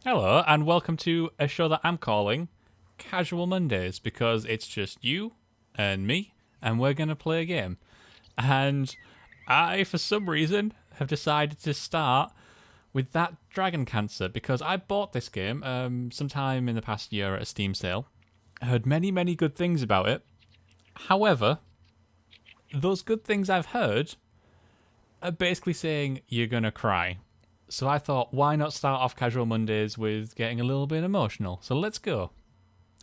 Hello, and welcome to a show that I'm calling Casual Mondays because it's just you and me, and we're going to play a game. And I, for some reason, have decided to start with that Dragon Cancer because I bought this game sometime in the past year at a Steam sale. I heard many, many good things about it. However, those good things I've heard are basically saying you're going to cry. So I thought, why not start off Casual Mondays with getting a little bit emotional? So let's go.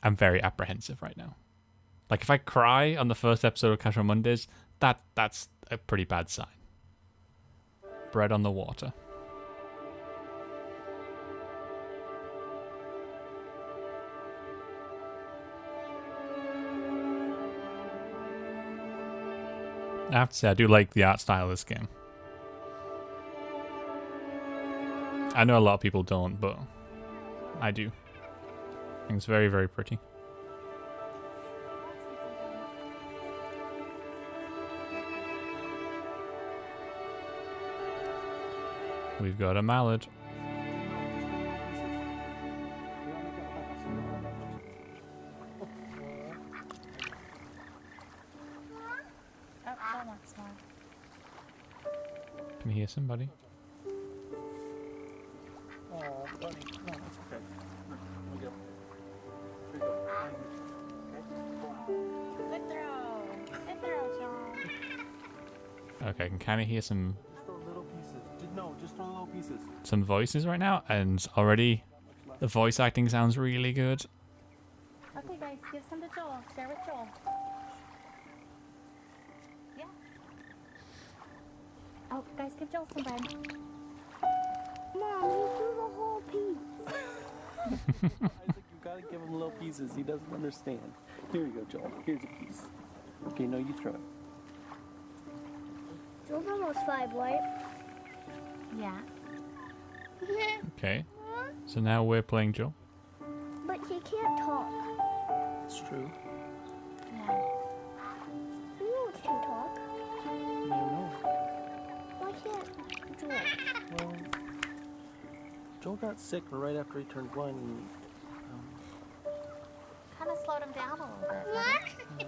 I'm very apprehensive right now. Like if I cry on the first episode of Casual Mondays, that's a pretty bad sign. Bread on the water. I have to say, I do like the art style of this game. I know a lot of people don't, but I do. I think it's very, very pretty. We've got a mallard. Can you hear somebody? Oh, buddy. No, that's okay. Here we go. Here we go. Good throw. Good throw, Sean. Okay, I can kind of hear some Just throw little pieces. Just throw little pieces. voices right now, and already the voice acting sounds really good. Okay, guys, give some to Joel. Share with Joel. Yeah. Oh, guys, give Joel some bread. Mom, you threw the whole piece. Isaac, you gotta give him little pieces. He doesn't understand. Here you go, Joel. Here's a piece. Okay, no, you throw it. Joel's almost 5, right? Yeah. Okay, so now we're playing Joe. But he can't talk. It's true. Yeah. You know he can talk. Yeah, no. Why can't Joel? Well, Joel got sick right after he turned 1. And, Kind of slowed him down a little bit.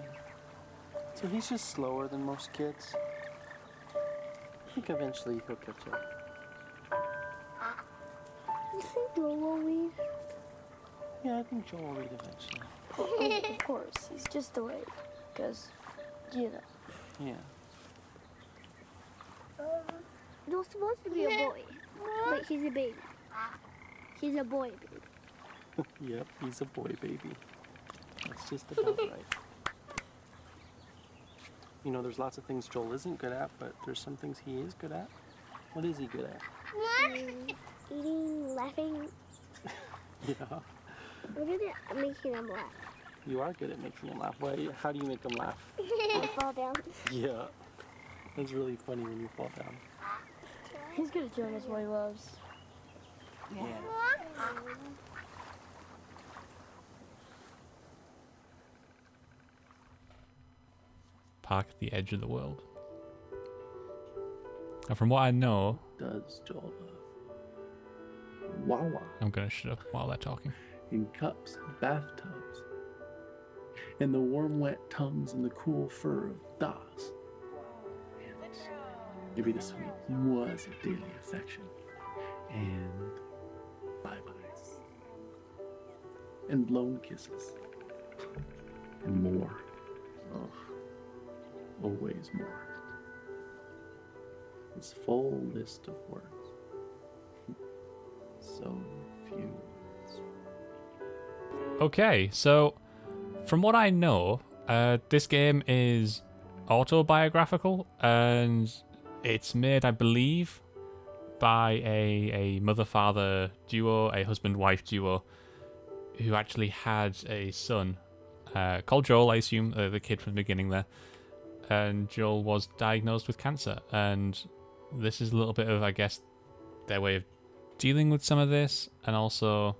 so he's just slower than most kids. I think eventually he'll catch up. You think Joel will read? Yeah, I think Joel will read eventually. Oh, of course, he's just delayed. Because, you know. Yeah. Joel's supposed to be a boy. But he's a baby. He's a boy baby. Yep, he's a boy baby. That's just about right. You know, there's lots of things Joel isn't good at, but there's some things he is good at. What is he good at? Eating, laughing. Yeah, We're good at making him laugh. you are good at making him laugh. Why? How do you make him laugh? I fall down. Yeah, that's really funny when you fall down. He's good at doing us what he loves. Yeah. Park at the edge of the world. And from what I know, Does Joel love? Wawa I'm gonna shut up while they're talking. in cups and bathtubs, and the warm, wet tongues and the cool fur of Das. And maybe the sweet was of daily affection, and bye-byes, and blown kisses, and more. Oh, always more. This full list of words. So few words. Okay, so from what I know, this game is autobiographical, and it's made, I believe, by a mother-father duo, a husband-wife duo, who actually had a son called Joel, I assume, the kid from the beginning there. And Joel was diagnosed with cancer, and this is a little bit of, I guess, their way of dealing with some of this, and also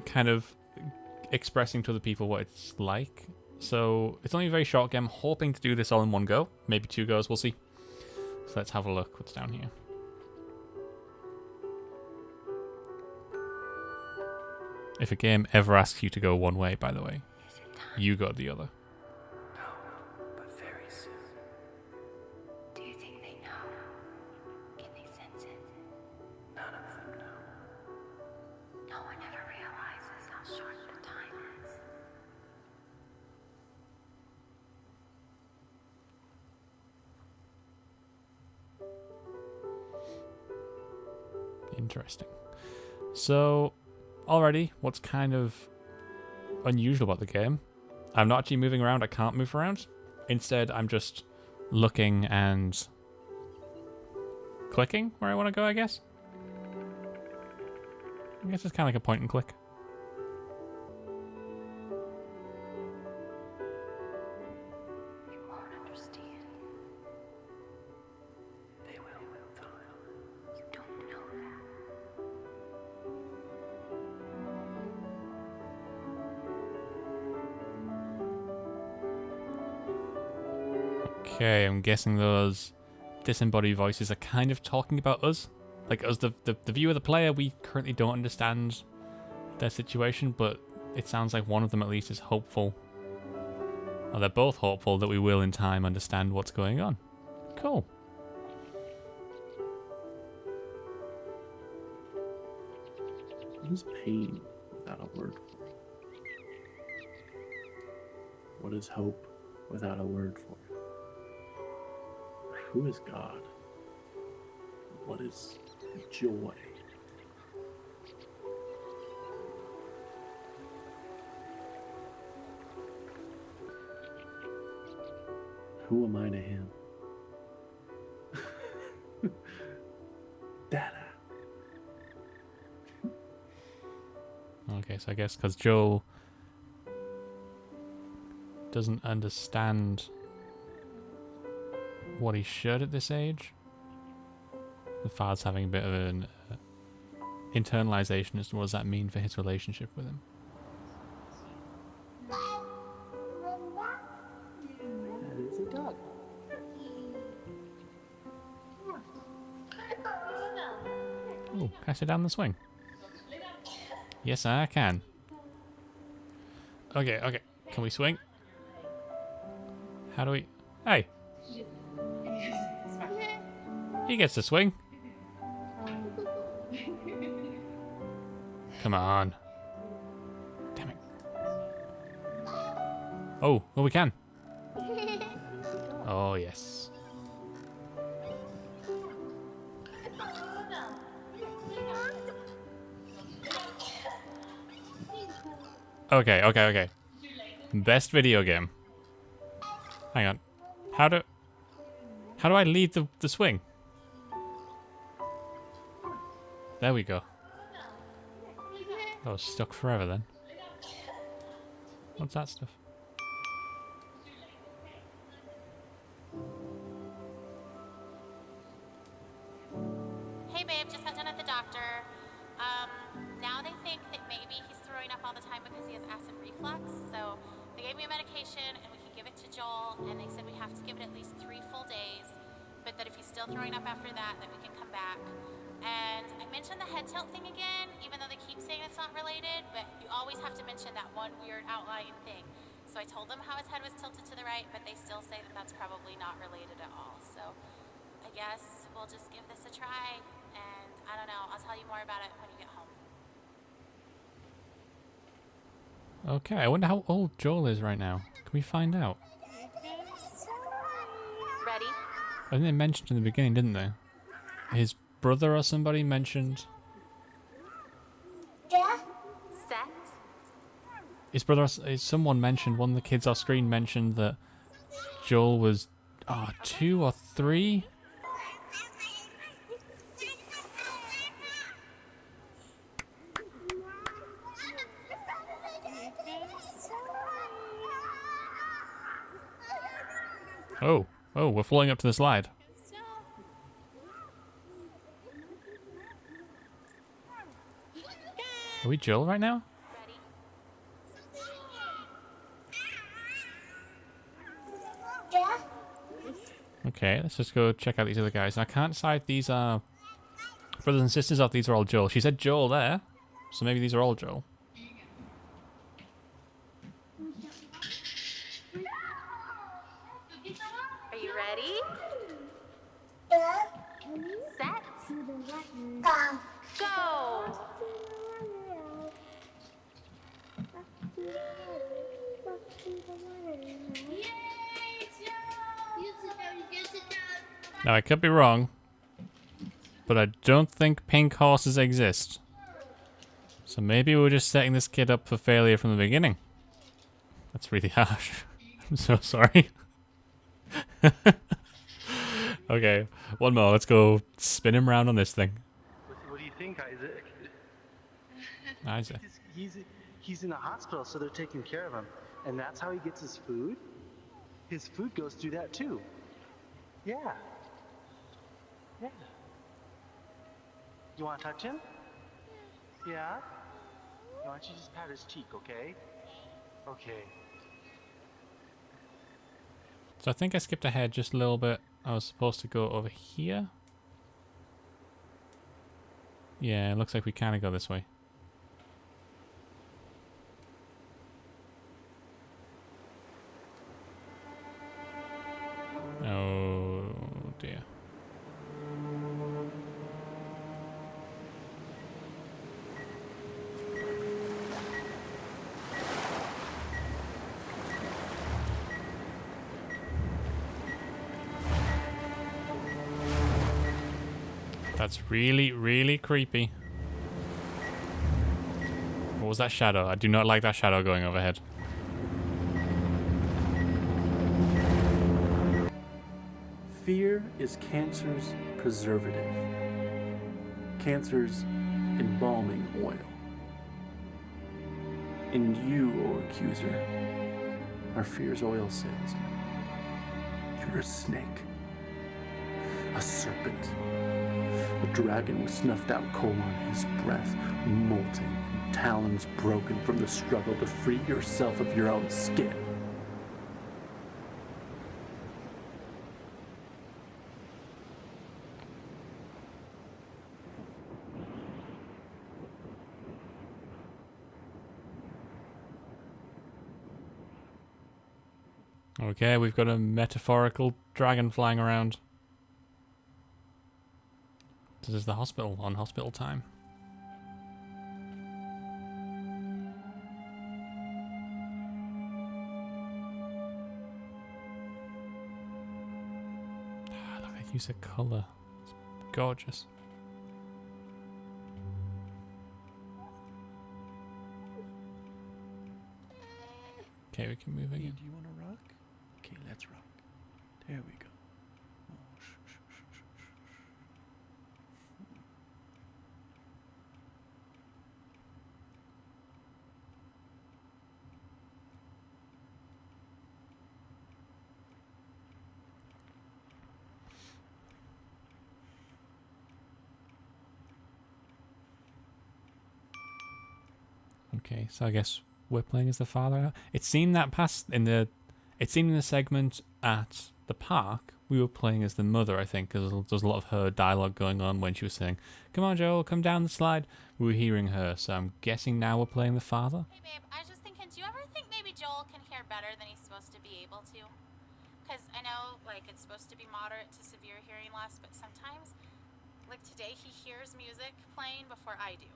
kind of expressing to other people what it's like. So it's only a very short game. I'm hoping to do this all in one go, maybe 2 goes, we'll see. So let's have a look what's down here. If a game ever asks you to go one way, by the way, you go the other. No, but very soon. Do you think they know? Can they sense it? None of them know. No one ever realizes how short the time is. Interesting. So, already, what's kind of unusual about the game, I'm not actually moving around, I can't move around. Instead, I'm just looking and clicking where I want to go, I guess. I guess it's kind of like a point and click. You won't understand. They will in time. You don't know that. Okay, I'm guessing those disembodied voices are kind of talking about us. Like, us, the viewer, the player, we currently don't understand their situation, but it sounds like one of them at least is hopeful. Or they're both hopeful that we will in time understand what's going on. Cool. What is pain without a word for it? What is hope without a word for it? Who is God? What is joy? Who am I to him? Dada. Okay, so I guess because Joel doesn't understand what he should at this age, the father's having a bit of an internalization as to what does that mean for his relationship with him. That is a dog. Oh, can I sit down the swing? Yes, I can. Okay, okay. Can we swing? How do we... Hey! He gets to swing. Come on. Damn it. Oh, well we can. Oh, yes. Okay, okay, okay. Best video game. Hang on. How do I lead the swing? There we go. I was stuck forever then. What's that stuff? Hey babe, just got done at the doctor. Now they think that maybe he's throwing up all the time because he has acid reflux. So they gave me a medication and we can give it to Joel, and they said we have to give it at least 3 full days. But that if he's still throwing up after that, then we can come back. And I mentioned the head tilt thing again, even though they keep saying it's not related, but you always have to mention that one weird outlying thing. So I told them how his head was tilted to the right, but they still say that that's probably not related at all. So I guess we'll just give this a try, and I don't know, I'll tell you more about it when you get home. Okay, I wonder how old Joel is right now. Can we find out? Ready? I think they mentioned in the beginning, didn't they? His brother or somebody mentioned... Set? His brother, someone mentioned, one of the kids off screen mentioned that Joel was 2 or 3. Oh, we're falling up to the slide. Are we Joel right now? Okay, let's just go check out these other guys. I can't decide if these are brothers and sisters or if these are all Joel. She said Joel there, so maybe these are all Joel. Set. Go. Now, I could be wrong, but I don't think pink horses exist. So maybe we're just setting this kid up for failure from the beginning. That's really harsh. I'm so sorry. Okay, one more. Let's go spin him around on this thing. What do you think, Isaac? Isaac. He's in a hospital, so they're taking care of him. And that's how he gets his food? His food goes through that too. Yeah. Yeah. You want to touch him? Yeah? Why don't you just pat his cheek, okay? Okay. So I think I skipped ahead just a little bit. I was supposed to go over here. Yeah, it looks like we kind of go this way. Oh dear. That's really, really creepy. What was that shadow? I do not like that shadow going overhead. Fear is cancer's preservative. Cancer's embalming oil. And you, O accuser, are fear's oil salesman. You're a snake. A serpent. A dragon with snuffed out coal on his breath, molting, talons broken from the struggle to free yourself of your own skin. Okay, we've got a metaphorical dragon flying around. This is the hospital on hospital time. Look, I use a colour. It's gorgeous. Okay, we can move again. Do you want to rock? Okay, let's rock. There we go. Oh, shh, shh, shh, shh, shh, shh. Okay, so I guess we're playing as the father now. It seemed that in the segment at the park, we were playing as the mother, I think, because there's a lot of her dialogue going on when she was saying, "Come on, Joel, come down the slide." We were hearing her, so I'm guessing now we're playing the father. Hey, babe, I was just thinking, do you ever think maybe Joel can hear better than he's supposed to be able to? Because I know, like, it's supposed to be moderate to severe hearing loss, but sometimes, like today, he hears music playing before I do.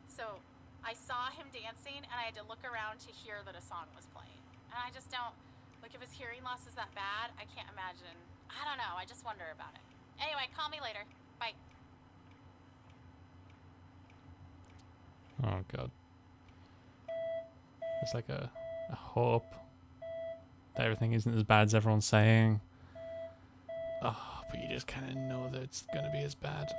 So I saw him dancing, and I had to look around to hear that a song was playing. And I just don't, like, if his hearing loss is that bad, I can't imagine. I don't know, I just wonder about it. Anyway, call me later. Bye. Oh god. It's like a hope that everything isn't as bad as everyone's saying. Oh, but you just kind of know that it's going to be as bad.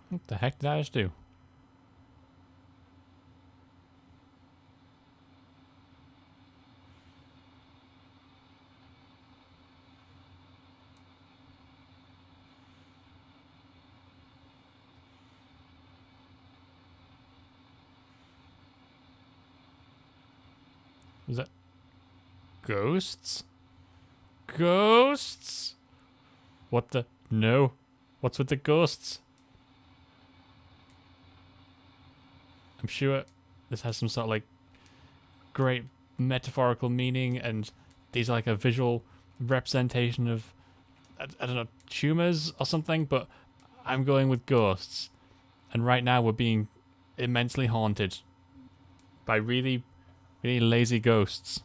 What the heck did I just do? Was that... Ghosts? Ghosts? What the? No. What's with the ghosts? I'm sure this has some sort of like great metaphorical meaning, and these are like a visual representation of, I don't know, tumors or something, but I'm going with ghosts. And right now we're being immensely haunted by really, really lazy ghosts.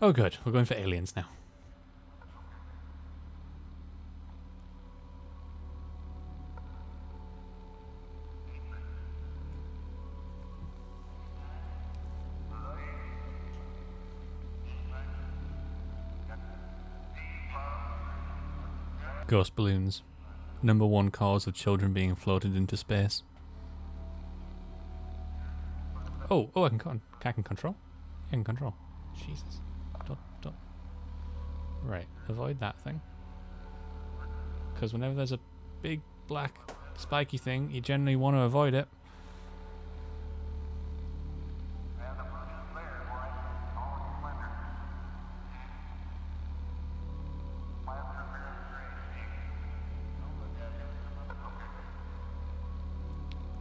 Oh good, we're going for aliens now. Ghost balloons. #1 cause of children being floated into space. Oh, I can control. I can control. Jesus. Don't. Right, avoid that thing. Because whenever there's a big black spiky thing, you generally want to avoid it.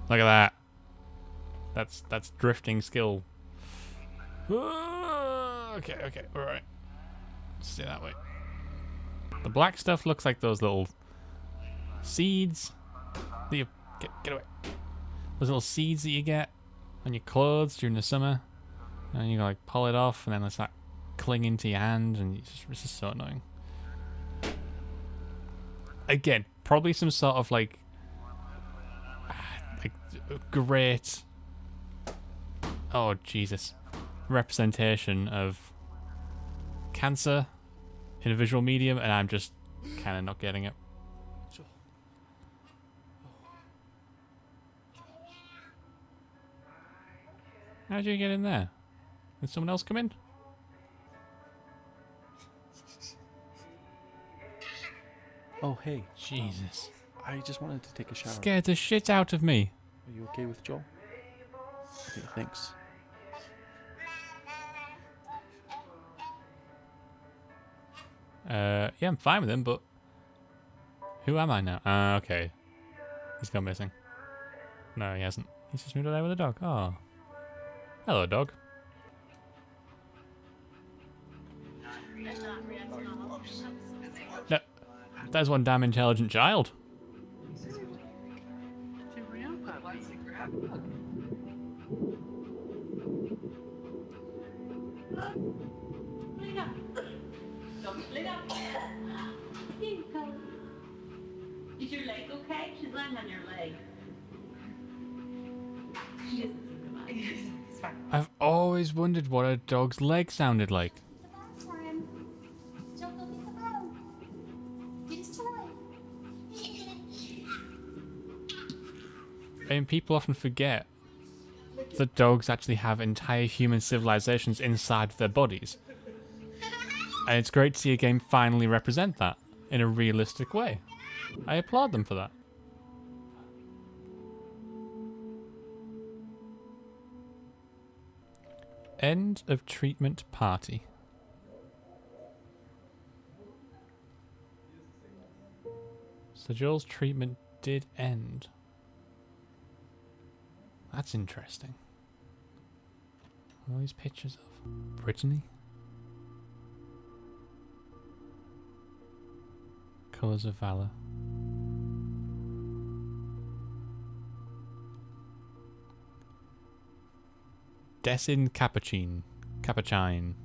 Look at that. That's drifting skill. Okay, alright. Stay that way. The black stuff looks like those little seeds that you get away. Those little seeds that you get on your clothes during the summer. And you like pull it off and then they start clinging to your hand, and it's just so annoying. Again, probably some sort of like great, oh Jesus, representation of cancer in a visual medium, and I'm just kind of not getting it. How'd you get in there? Did someone else come in? Oh, hey. Jesus. I just wanted to take a shower. Scared the shit out of me. Are you okay with Joel? Okay, thanks. Yeah, I'm fine with him, but who am I now? Okay. He's gone missing. No, he hasn't. He's just moved away with a dog. Oh. Hello, dog. No, that's one damn intelligent child. Is your leg okay? She's lying on your leg. She doesn't seem to mind. It's fine. I've always wondered what a dog's leg sounded like. I mean, people often forget that dogs actually have entire human civilizations inside their bodies. And it's great to see a game finally represent that in a realistic way. I applaud them for that. End of treatment party. So Joel's treatment did end. That's interesting. All these pictures of Brittany. Colours of Valor. Dessin Capucine. Capucine.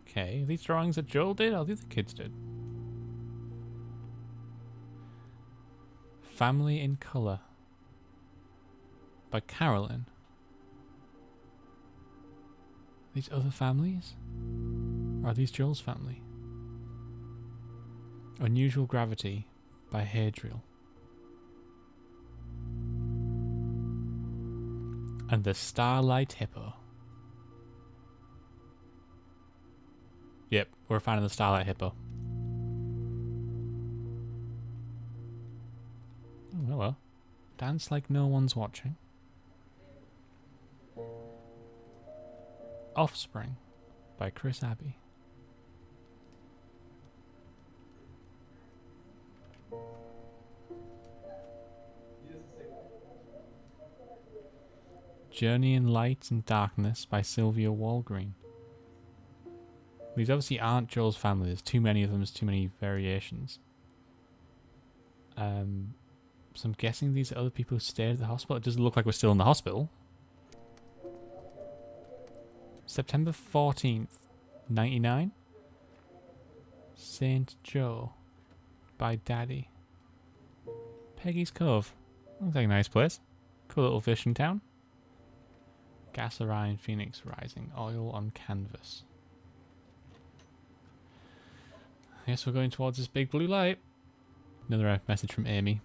Okay, these drawings that Joel did, or the other kids did. Family in Colour by Carolyn. These other families? Or are these Joel's family? Unusual Gravity by Hadriel. And the Starlight Hippo. Yep, we're a fan of the Starlight Hippo. Oh well. Dance like no one's watching. Offspring by Chris Abbey. Journey in Light and Darkness by Sylvia Walgreen. These obviously aren't Joel's family. There's too many of them. There's too many variations. So I'm guessing these are other people who stayed at the hospital. It doesn't look like we're still in the hospital. September 14th, 99. Saint Joe by Daddy. Peggy's Cove. Looks like a nice place. Cool little fishing town. Gas Orion Phoenix Rising. Oil on canvas. I guess we're going towards this big blue light. Another message from Amy.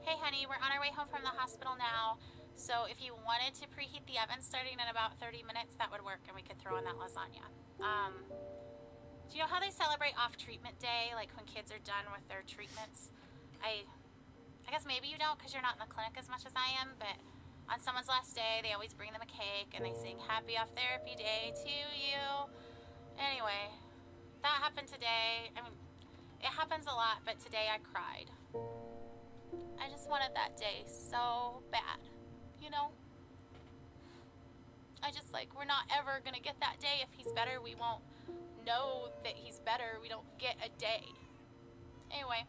Hey honey, we're on our way home from the hospital now. So if you wanted to preheat the oven starting in about 30 minutes, that would work and we could throw in that lasagna. Do you know how they celebrate off-treatment day, like when kids are done with their treatments? I guess maybe you don't because you're not in the clinic as much as I am, but on someone's last day, they always bring them a cake and they sing Happy Off Therapy Day to you. Anyway, that happened today. I mean, it happens a lot, but today I cried. I just wanted that day so bad, you know? I just we're not ever gonna get that day. If he's better, we won't know that he's better. We don't get a day. Anyway,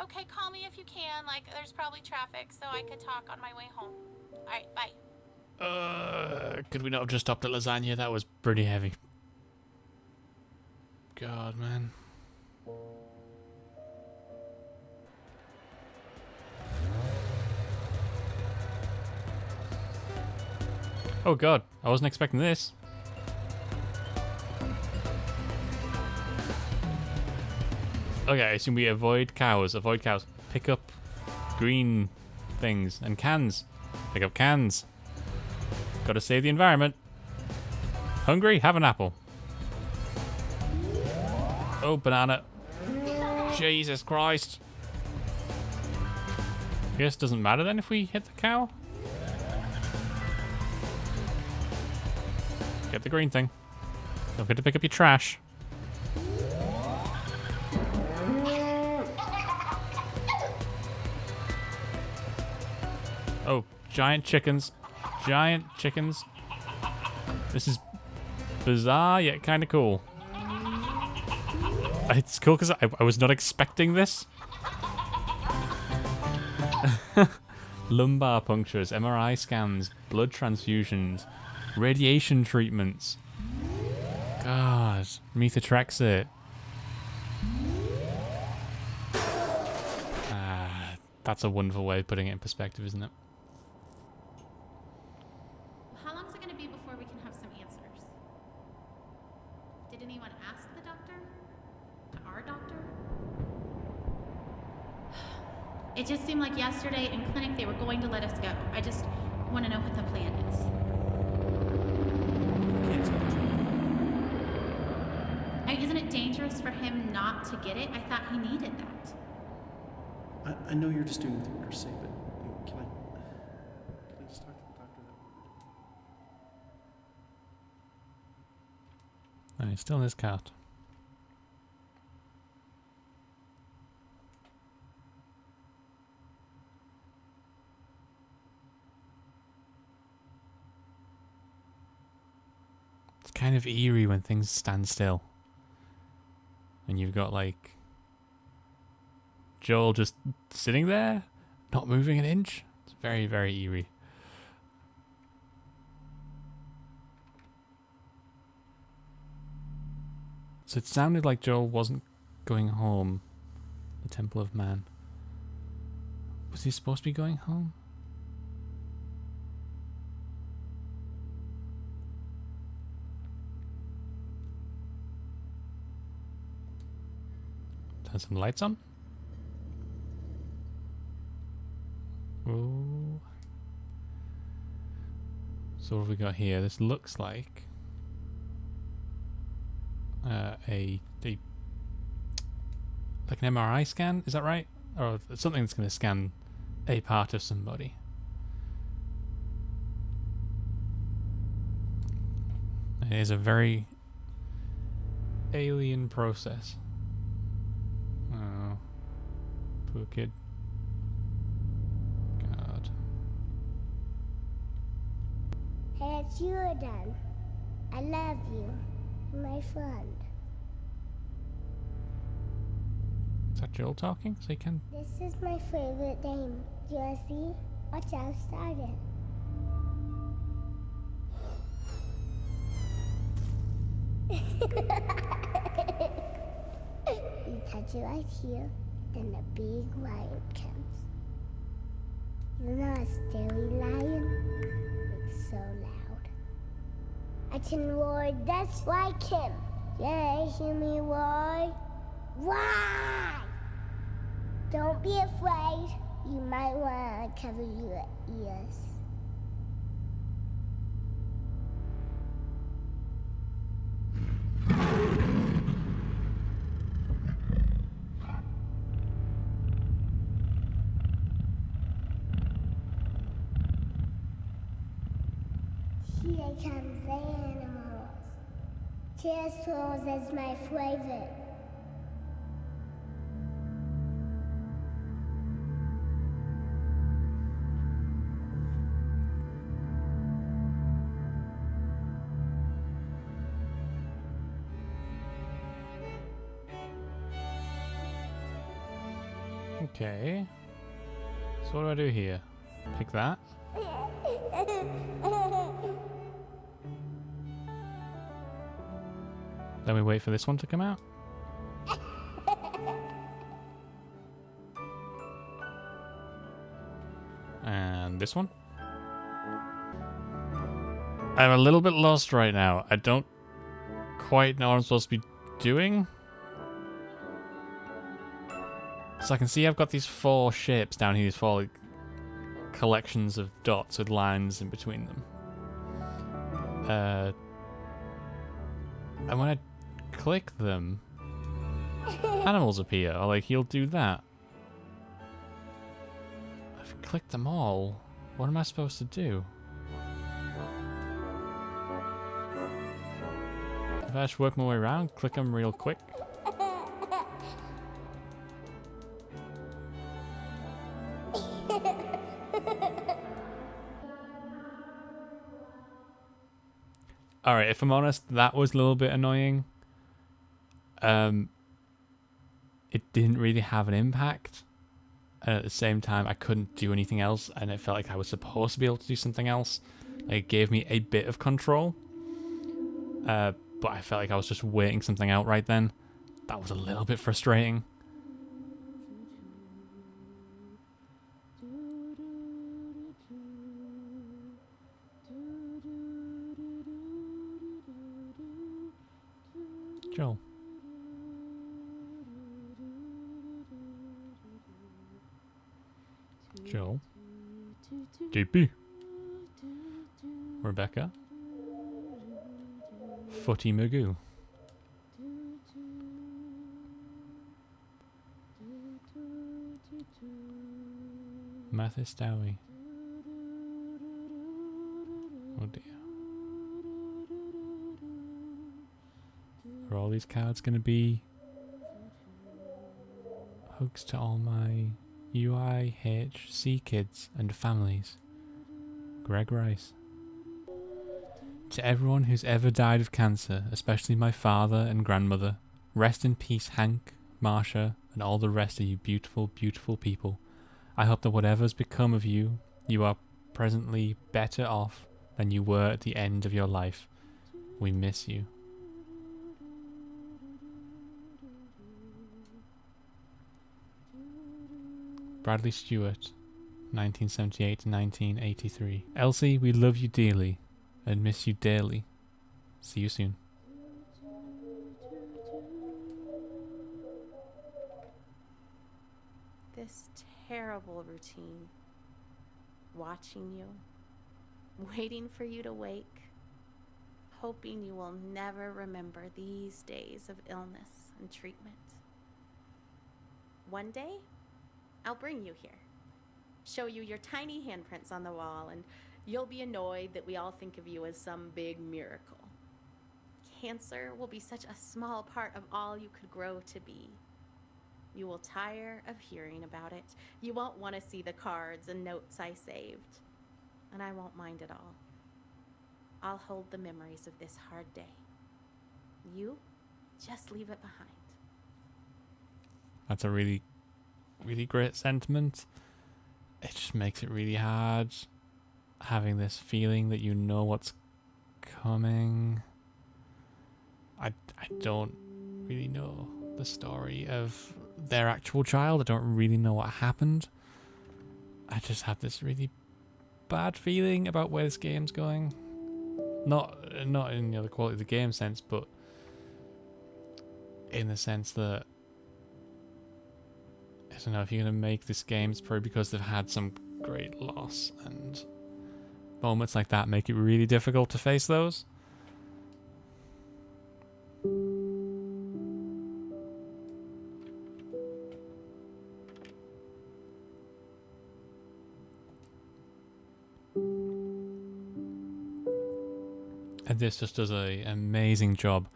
okay, call me if you can. There's probably traffic, so I could talk on my way home. Alright, bye. Could we not have just stopped at lasagna? That was pretty heavy. God, man. Oh god, I wasn't expecting this. Okay, I assume we avoid cows. Avoid cows. Pick up green things and cans. Pick up cans. Gotta save the environment. Hungry? Have an apple. Oh, banana. Jesus Christ. I guess it doesn't matter then if we hit the cow. Get the green thing. Don't forget to pick up your trash. Oh, giant chickens. Giant chickens. This is bizarre yet kind of cool. It's cool because I was not expecting this. Lumbar punctures, MRI scans, blood transfusions, radiation treatments. God, methotrexate. That's a wonderful way of putting it in perspective, isn't it? How long is it going to be before we can have some answers? Did anyone ask the doctor? Our doctor? It just seemed like yesterday in clinic they were going to let us go. I just want to know what the plan is. Isn't it dangerous for him not to get it? I thought he needed that. I know you're just doing what the orders say, but can I just talk to the doctor? And he's still in his cart. It's kind of eerie when things stand still. And you've got Joel just sitting there, not moving an inch. It's very, very eerie. So it sounded like Joel wasn't going home. The Temple of Man. Was he supposed to be going home? Turn some lights on. Oh. So what have we got here? This looks like like an MRI scan, is that right? Or something that's going to scan a part of somebody. It is a very alien process. Oh, poor kid. God. Hey, it's you again. I love you, my friend. Is that Joel talking? So he can. This is my favorite game. Do you see? Watch how I started. You touch it right here, then the big lion comes. You know a scary lion? It's so loud. I can roar just like him. Yeah, hear me roar? Why? Don't be afraid. You might want to cover your ears. Here comes the animals. Pterosaurs is my favorite. Okay. So what do I do here? Pick that. Then we wait for this one to come out. And this one. I'm a little bit lost right now. I don't quite know what I'm supposed to be doing. So I can see I've got these 4 shapes down here, these 4 like, collections of dots with lines in between them. And when I click them, animals appear, or like he'll do that. I've clicked them all. What am I supposed to do? If I just work my way around, click them real quick. Alright, if I'm honest, that was a little bit annoying. It didn't really have an impact. And at the same time, I couldn't do anything else, and it felt like I was supposed to be able to do something else. Like, it gave me a bit of control. But I felt like I was just waiting something out right then. That was a little bit frustrating. Joel. Joel. JP. Rebecca. Footy Magoo. Mathis Dowie. Oh dear. Are all these cards going to be hugs to all my UIHC kids and families? Greg Rice. To everyone who's ever died of cancer, especially my father and grandmother, rest in peace, Hank, Marsha, and all the rest of you beautiful, beautiful people. I hope that whatever's become of you, you are presently better off than you were at the end of your life. We miss you. Bradley Stewart, 1978 to 1983. Elsie, we love you dearly and miss you dearly. See you soon. This terrible routine. Watching you, waiting for you to wake, hoping you will never remember these days of illness and treatment. One day, I'll bring you here, show you your tiny handprints on the wall, and you'll be annoyed that we all think of you as some big miracle. cancer will be such a small part of all you could grow to be. You will tire of hearing about it. You won't want to see the cards and notes I saved. And I won't mind at all. I'll hold the memories of this hard day. You just leave it behind. That's a really, really great sentiment. It just makes it really hard having this feeling that you know what's coming. I don't really know the story of their actual child. I don't really know what happened. I just have this really bad feeling about where this game's going. Not in the quality of the game sense, but in the sense that I don't know, if you're going to make this game, it's probably because they've had some great loss, and moments like that make it really difficult to face those. And this just does an amazing job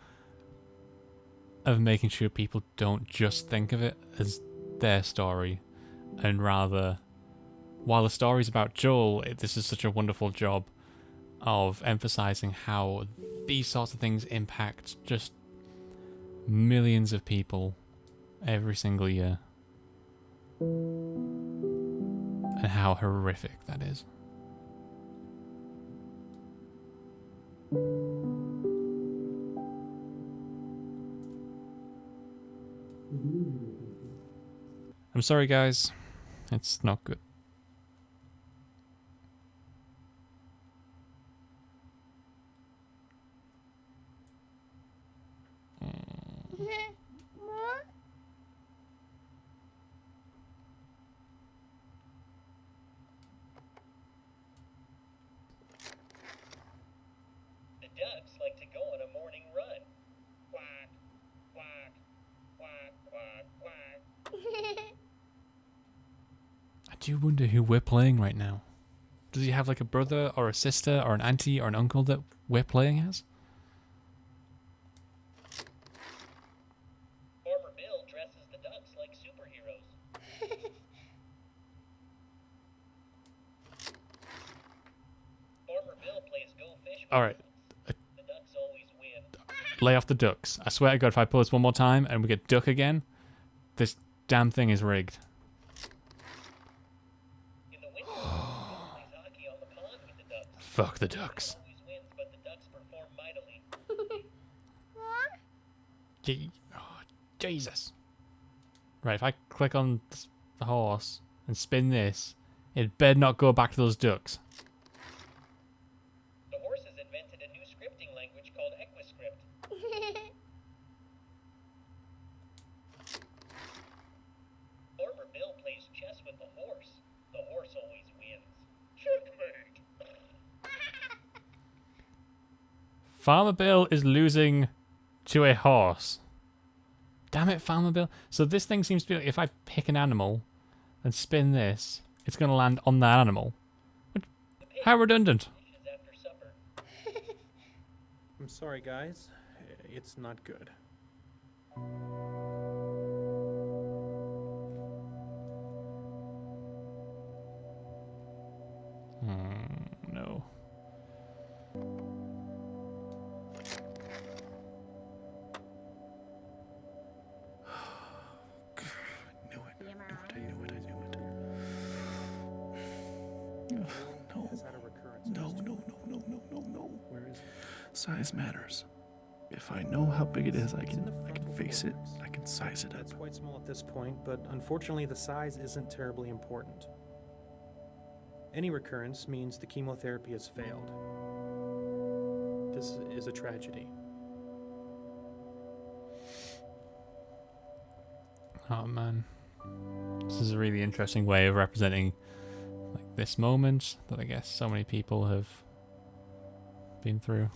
of making sure people don't just think of it as their story, and rather, while the story's about Joel, this is such a wonderful job of emphasizing how these sorts of things impact just millions of people every single year, and how horrific that is. I'm sorry, guys. It's not good. The ducks like to go on a morning run. Quack, quack, quack, quack, quack. I do wonder who we're playing right now. Does he have like a brother or a sister or an auntie or an uncle that we're playing as? Farmer Bill dresses the ducks like superheroes. Farmer Bill plays Go Fish with Alright, the ducks always win. lay off the ducks. I swear to God, if I pull this one more time and we get duck again, this damn thing is rigged. In the winter, Bill plays hockey on the pond with the ducks. Fuck the ducks. Always wins, but the ducks perform mightily. Oh, Jesus. Right, if I click on the horse and spin this, it better not go back to those ducks. The horses invented a new scripting language called Equiscript. Farmer Bill plays chess with the horse. The horse always wins. Checkmate. Farmer Bill is losing to a horse. Damn it, Farmer Bill. So this thing seems to be like, if I pick an animal and spin this, it's going to land on that animal. How redundant. After supper. I'm sorry, guys. It's not good. No. I knew it. No. Has had a recurrence. No. Where is it? Size matters. If I know how big it is, I It's in can the frontal face it. cortex. I can size it up. It's quite small at this point, but unfortunately the size isn't terribly important. Any recurrence means the chemotherapy has failed. This is a tragedy. Oh man. This is a really interesting way of representing like this moment that I guess so many people have been through.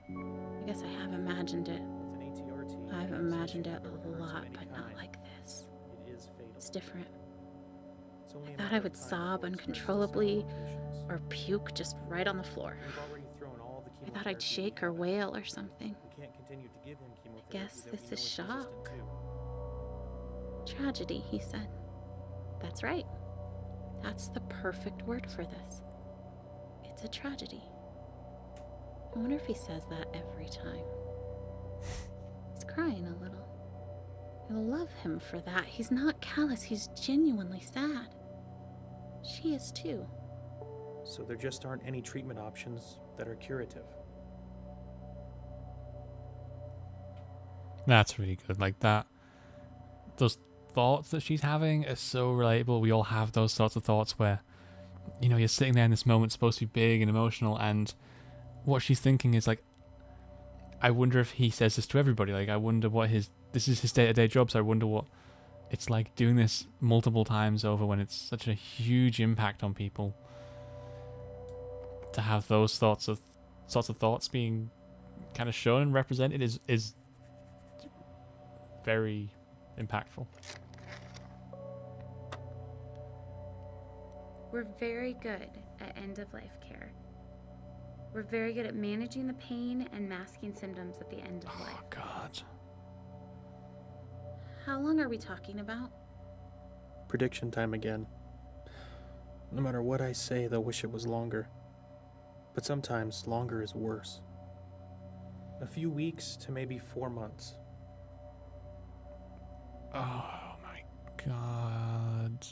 I guess I have imagined it. With an ATRT, I've it's imagined issue it of a recurrence of lot, any but not kind. like this. It is fatal. It's different. It's only a I thought matter I of would time sob before it spreads to uncontrollably several locations. or puke just right on the floor. We've already thrown I thought I'd shake or wail or something. We can't continue to give him chemotherapy. Guess that this we is know is resistant shock. to. Tragedy, he said. That's right. That's the perfect word for this. It's a tragedy. I wonder if he says that every time. He's crying a little. I love him for that. He's not callous, he's genuinely sad. She is too. So there just aren't any treatment options that are curative. That's really good. Like that, those thoughts that she's having are so relatable. We all have those sorts of thoughts where, you know, you're sitting there in this moment supposed to be big and emotional, and what she's thinking is like, I wonder if he says this to everybody. Like, I wonder what this is his day-to-day job, so I wonder what it's like doing this multiple times over when it's such a huge impact on people. To have those sorts of thoughts being kind of shown and represented is very impactful. We're very good at end-of-life care. We're very good at managing the pain and masking symptoms at the end of life. Oh God. How long are we talking about? Prediction time again. No matter what I say, they'll wish it was longer. But sometimes longer is worse. A few weeks to maybe 4 months. Oh my God.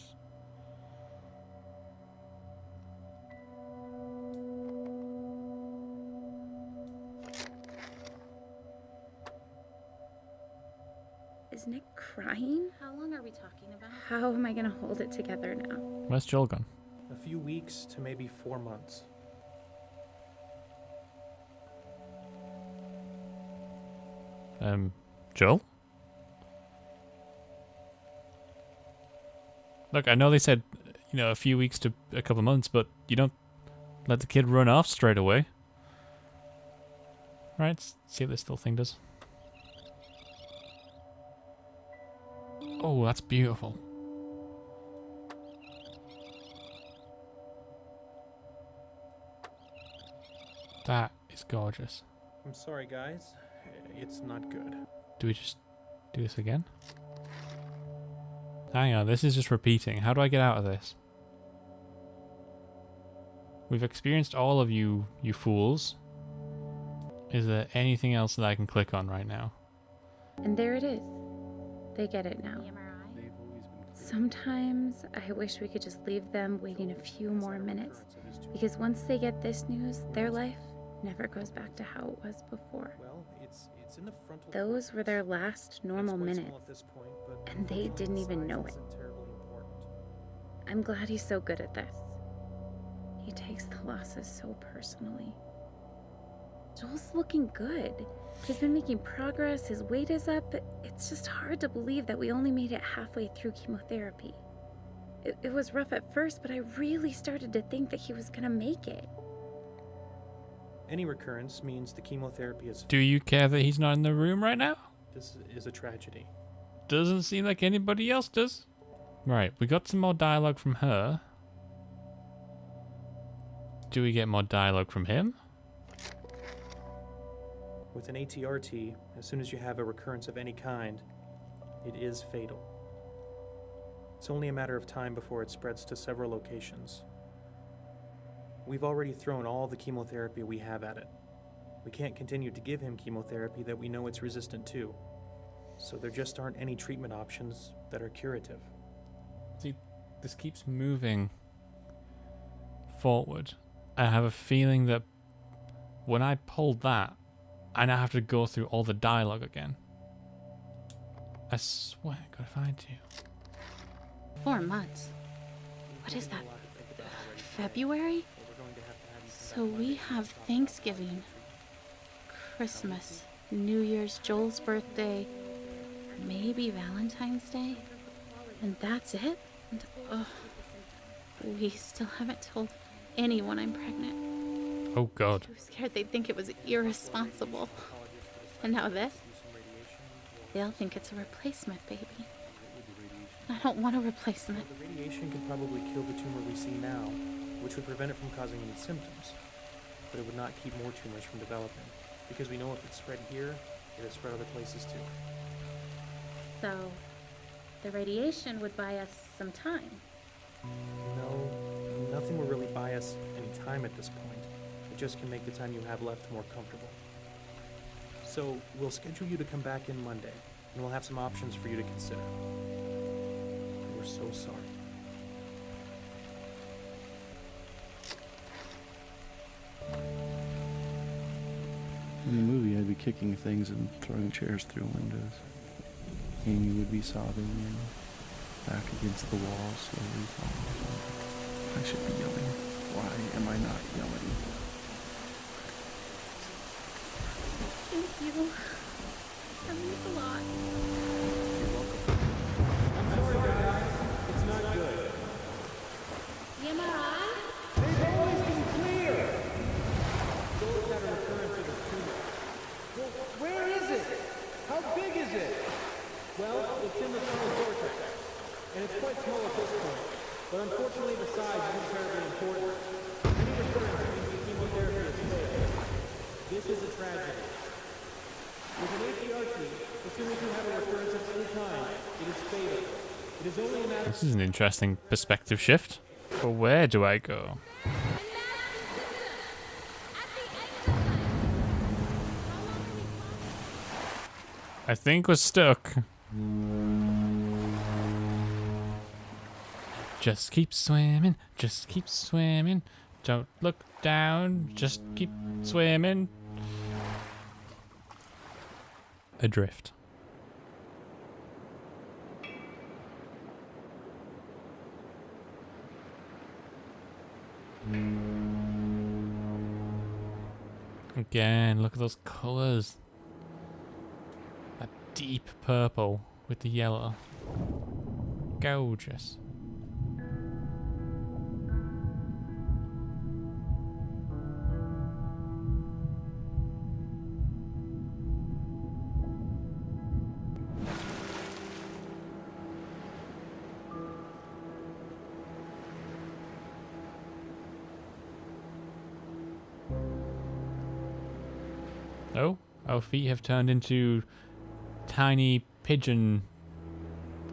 Is Nick crying? How long are we talking about? How am I gonna hold it together now? Where's Joel gone? A few weeks to maybe 4 months. Joel? Look, I know they said, you know, a few weeks to a couple of months, but you don't let the kid run off straight away. Right, let's see what this little thing does. Oh, that's beautiful. That is gorgeous. I'm sorry, guys. It's not good. Do we just do this again? Hang on, this is just repeating. How do I get out of this? We've experienced all of you fools. Is there anything else that I can click on right now? And there it is. They get it now. Sometimes I wish we could just leave them waiting a few more minutes, because once they get this news, their life never goes back to how it was before. Well, it's in the frontal. Those were their last normal It's quite small minutes, at this point, but and they didn't even know it. isn't terribly important. I'm glad he's so good at this. He takes the losses so personally. Joel's looking good. He's been making progress, his weight is up, but it's just hard to believe that we only made it halfway through chemotherapy. It was rough at first, but I really started to think that he was gonna make it. Any recurrence means the chemotherapy is. Do you care that he's not in the room right now? This is a tragedy. Doesn't seem like anybody else does. Right, we got some more dialogue from her. Do we get more dialogue from him? With an ATRT, as soon as you have a recurrence of any kind, it is fatal. It's only a matter of time before it spreads to several locations. We've already thrown all the chemotherapy we have at it. We can't continue to give him chemotherapy that we know it's resistant to. So there just aren't any treatment options that are curative. See, this keeps moving forward. I have a feeling that when I pulled that, I now have to go through all the dialogue again. I swear, gotta find you. 4 months. What is that? February? So we have Thanksgiving, Christmas, New Year's, Joel's birthday, maybe Valentine's Day, and that's it? And we still haven't told anyone I'm pregnant. Oh God. Too scared they'd think it was irresponsible. And now this? They'll think it's a replacement baby. I don't want a replacement. The radiation could probably kill the tumor we see now, which would prevent it from causing any symptoms. but it would not keep more tumors from developing, because we know if it spread here, it would spread other places too. So, the radiation would buy us some time. No, nothing will really buy us any time at this point. It just can make the time you have left more comfortable. So, we'll schedule you to come back in Monday, and we'll have some options for you to consider. We're so sorry. In the movie, I'd be kicking things and throwing chairs through windows. Amy would be sobbing and back against the wall, slowly falling. I should be yelling. Why am I not yelling? Thank you. That means a lot. You're welcome. I'm sorry, guys. It's not good. The MRI? They've always been clear! Joel's had a recurrence of his tumor. Well, where is it? How big is it? Well, it's in the frontal cortex, and it's quite small at this point. But unfortunately, the size isn't terribly important. Any recurrence means the chemotherapy has failed. This is a tragedy. With an ATRT, as soon as you have a recurrence of any kind, it is fatal. It is only a matter. This is an interesting perspective shift. But where do I go? I think we're stuck. Just keep swimming, just keep swimming. Don't look down, just keep swimming. Adrift. Again, look at those colors. That deep purple with the yellow. Gorgeous. Oh, our feet have turned into tiny pigeon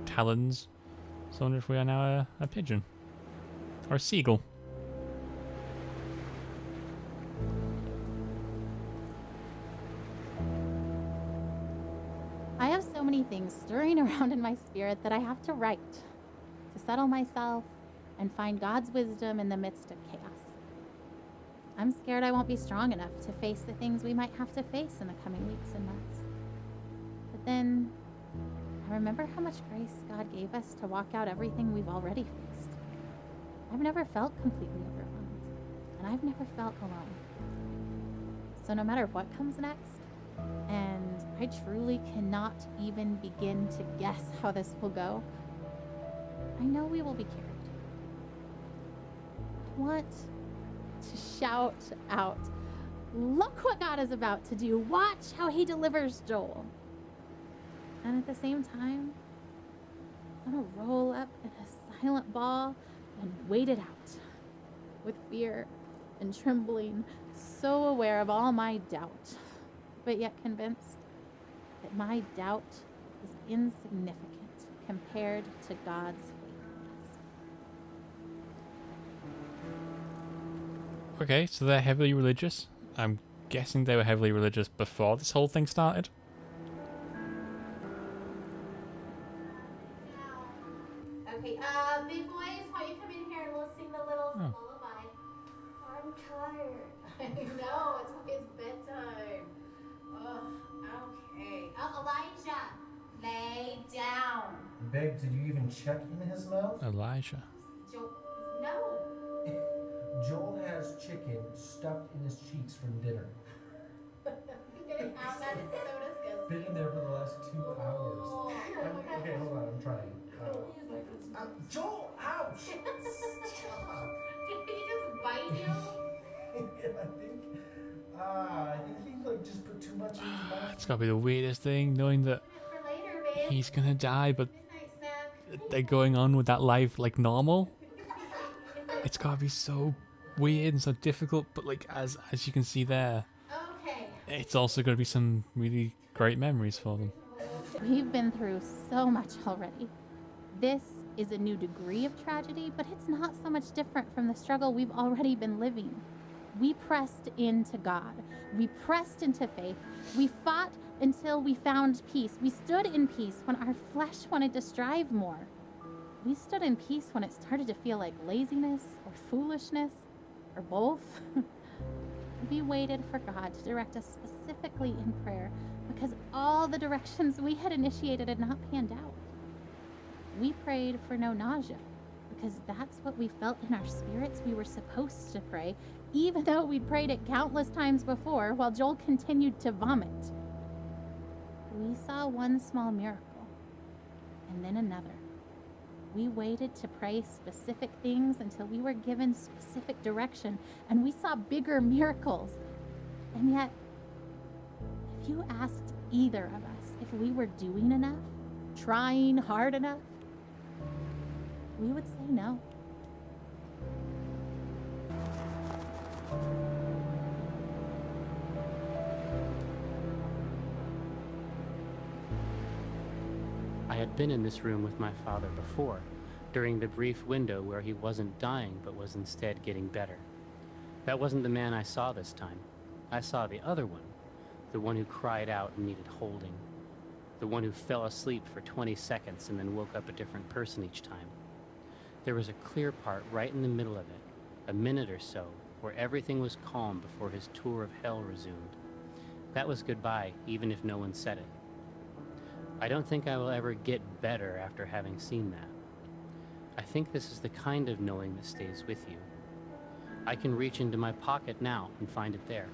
talons. So I wonder if we are now a pigeon. Or a seagull. I have so many things stirring around in my spirit that I have to write to settle myself and find God's wisdom in the midst of chaos. I'm scared I won't be strong enough to face the things we might have to face in the coming weeks and months. But then I remember how much grace God gave us to walk out everything we've already faced. I've never felt completely overwhelmed, and I've never felt alone. So no matter what comes next, and I truly cannot even begin to guess how this will go, I know we will be carried. I want to shout out, look what God is about to do. Watch how he delivers Joel. And at the same time, I want to roll up in a silent ball and wait it out with fear and trembling, so aware of all my doubt, but yet convinced that my doubt is insignificant compared to God's faithfulness. Okay, so they're heavily religious. I'm guessing they were heavily religious before this whole thing started. Okay, big boys, why don't you come in here and we'll sing the little lullaby. I'm tired. I know, it's bedtime. Oh, okay. Elijah, lay down. Babe, did you even check in his mouth? Elijah. No. Joel has chicken stuffed in his cheeks from dinner. Get it out, that is so disgusting. Been in there for the last 2 hours. Oh, Okay, hold on, I'm trying. Joel, ouch! Stop! Did he just bite you? I think he like just put too much in his mouth. It's gotta be the weirdest thing, knowing that For later, babe. he's gonna die, but Midnight snack. they're going on with that life like normal. It's gotta be so weird and so difficult, but like as you can see there, Okay. it's also going to be some really great memories for them. We've been through so much already. This is a new degree of tragedy, but it's not so much different from the struggle we've already been living. We pressed into God. We pressed into faith. We fought until we found peace. We stood in peace when our flesh wanted to strive more. We stood in peace when it started to feel like laziness or foolishness or both. We waited for God to direct us specifically in prayer because all the directions we had initiated had not panned out. We prayed for no nausea because that's what we felt in our spirits we were supposed to pray, even though we'd prayed it countless times before while Joel continued to vomit. We saw one small miracle and then another. We waited to pray specific things until we were given specific direction, and we saw bigger miracles. And yet, if you asked either of us if we were doing enough, trying hard enough, we would say no. I had been in this room with my father before, during the brief window where he wasn't dying but was instead getting better. That wasn't the man I saw this time. I saw the other one, the one who cried out and needed holding, the one who fell asleep for 20 seconds and then woke up a different person each time. There was a clear part right in the middle of it, a minute or so, where everything was calm before his tour of hell resumed. That was goodbye, even if no one said it. I don't think I will ever get better after having seen that. I think this is the kind of knowing that stays with you. I can reach into my pocket now and find it there.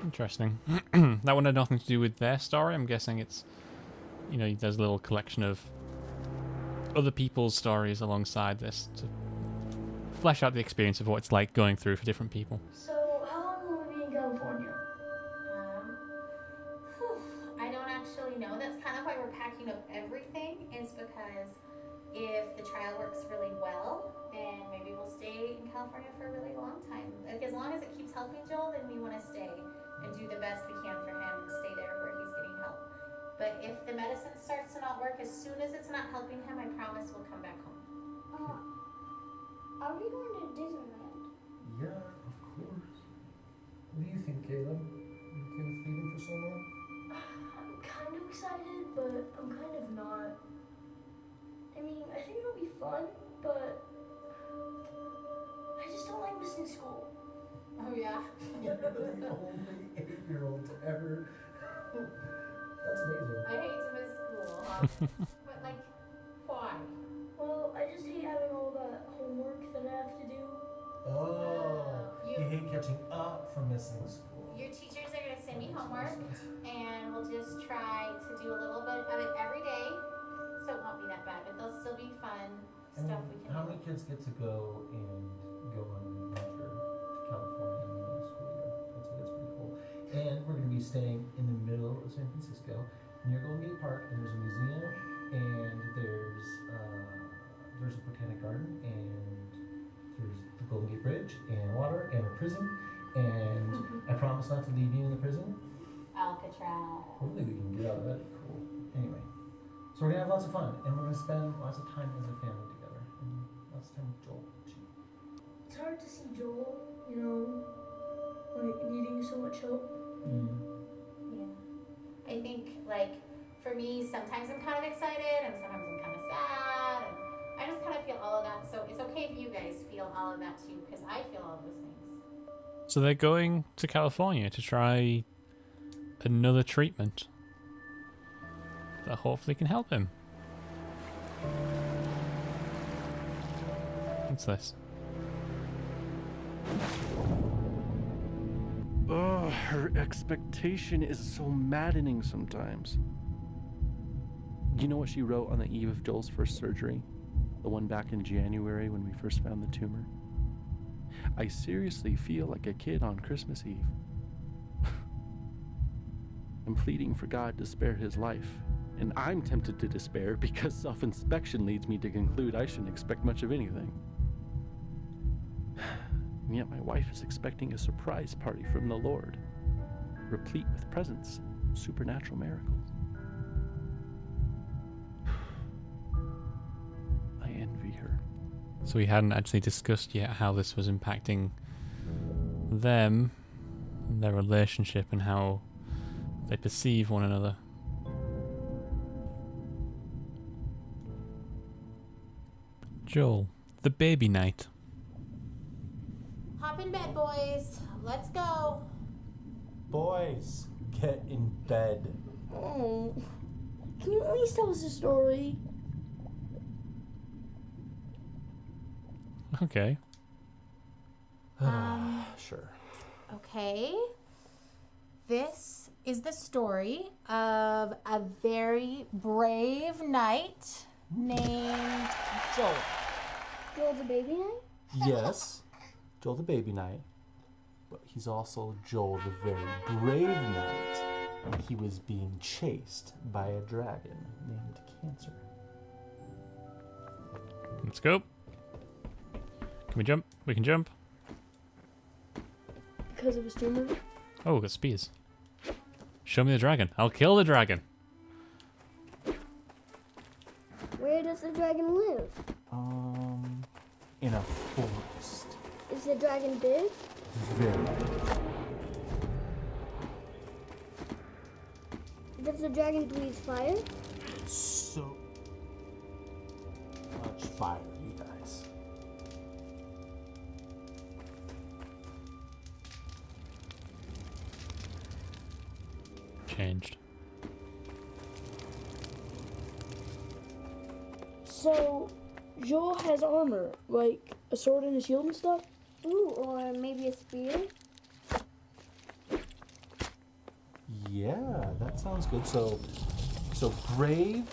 Interesting. That one had nothing to do with their story. I'm guessing it's, you know, there's a little collection of other people's stories alongside this to flesh out the experience of what it's like going through for different people. So, how long will we be in California? I don't actually know. That's kind of why we're packing up everything, is because if the trial works really well, then maybe we'll stay in California for a really long time. Like, as long as it keeps helping Joel, then we want to stay and do the best we can for him and stay there where he's getting help. But if the medicine starts to not work, as soon as it's not helping him, I promise we'll come back home. Are we going to Disneyland? Yeah, of course. What do you think, Caleb? You okay with leaving for so long? I'm kind of excited, but I'm kind of not. I mean, I think it'll be fun, but I just don't like missing school. Oh, yeah. You're the only 8-year-old to ever. That's amazing. I hate to miss school. But, like, why? Well, I just hate having all that homework that I have to do. Oh, You- you hate catching up from missing school. Your teachers are going to send me homework, and we'll just try to do a little bit of it every day, so it won't be that bad, but there'll still be fun stuff we can How do. many kids get to go on an adventure to California in the middle of school year? That's pretty cool. And we're going to be staying in the middle of San Francisco near Golden Gate Park, and there's a museum, and there's a botanic garden, and there's the Golden Gate Bridge, and water, and a prison, and I promise not to leave you in the prison. Alcatraz. Hopefully we can get out of that. Cool. Anyway, so we're gonna have lots of fun, and we're gonna spend lots of time as a family together, and lots of time with Joel too. It's hard to see Joel, you know, like needing so much help. Yeah. I think, like, for me, sometimes I'm kind of excited, and sometimes I'm kind of sad, and I just kind of feel all of that. So it's okay if you guys feel all of that too, because I feel all those things. So they're going to California to try another treatment that hopefully can help him. What's this? Oh, her expectation is so maddening sometimes. You know what she wrote on the eve of Joel's first surgery? The one back in January when we first found the tumor? I seriously feel like a kid on Christmas Eve. I'm pleading for God to spare his life, And I'm tempted to despair because self-inspection leads me to conclude I shouldn't expect much of anything. And yet my wife is expecting a surprise party from the Lord, replete with presents and supernatural miracles. I envy her. So we hadn't actually discussed yet how this was impacting them, their relationship, and how they perceive one another. Joel, the baby night. Hop in bed, boys. Let's go. Boys, get in bed. Oh, can you at least tell us a story? Okay. Sure. Okay. This is the story of a very brave knight named Joel. Joel the baby knight? Yes, Joel the baby knight, but he's also Joel the very brave knight, and he was being chased by a dragon named Cancer. Let's go. Can we jump? We can jump. Because of a streamer? Oh, we've got spears. Show me the dragon. I'll kill the dragon. Where does the dragon live? In a forest. Is the dragon big? Very big. Does the dragon breathe fire? So much fire, you guys. Changed. So, Joel has armor, like a sword and a shield and stuff? Ooh, or maybe a spear? Yeah, that sounds good. So brave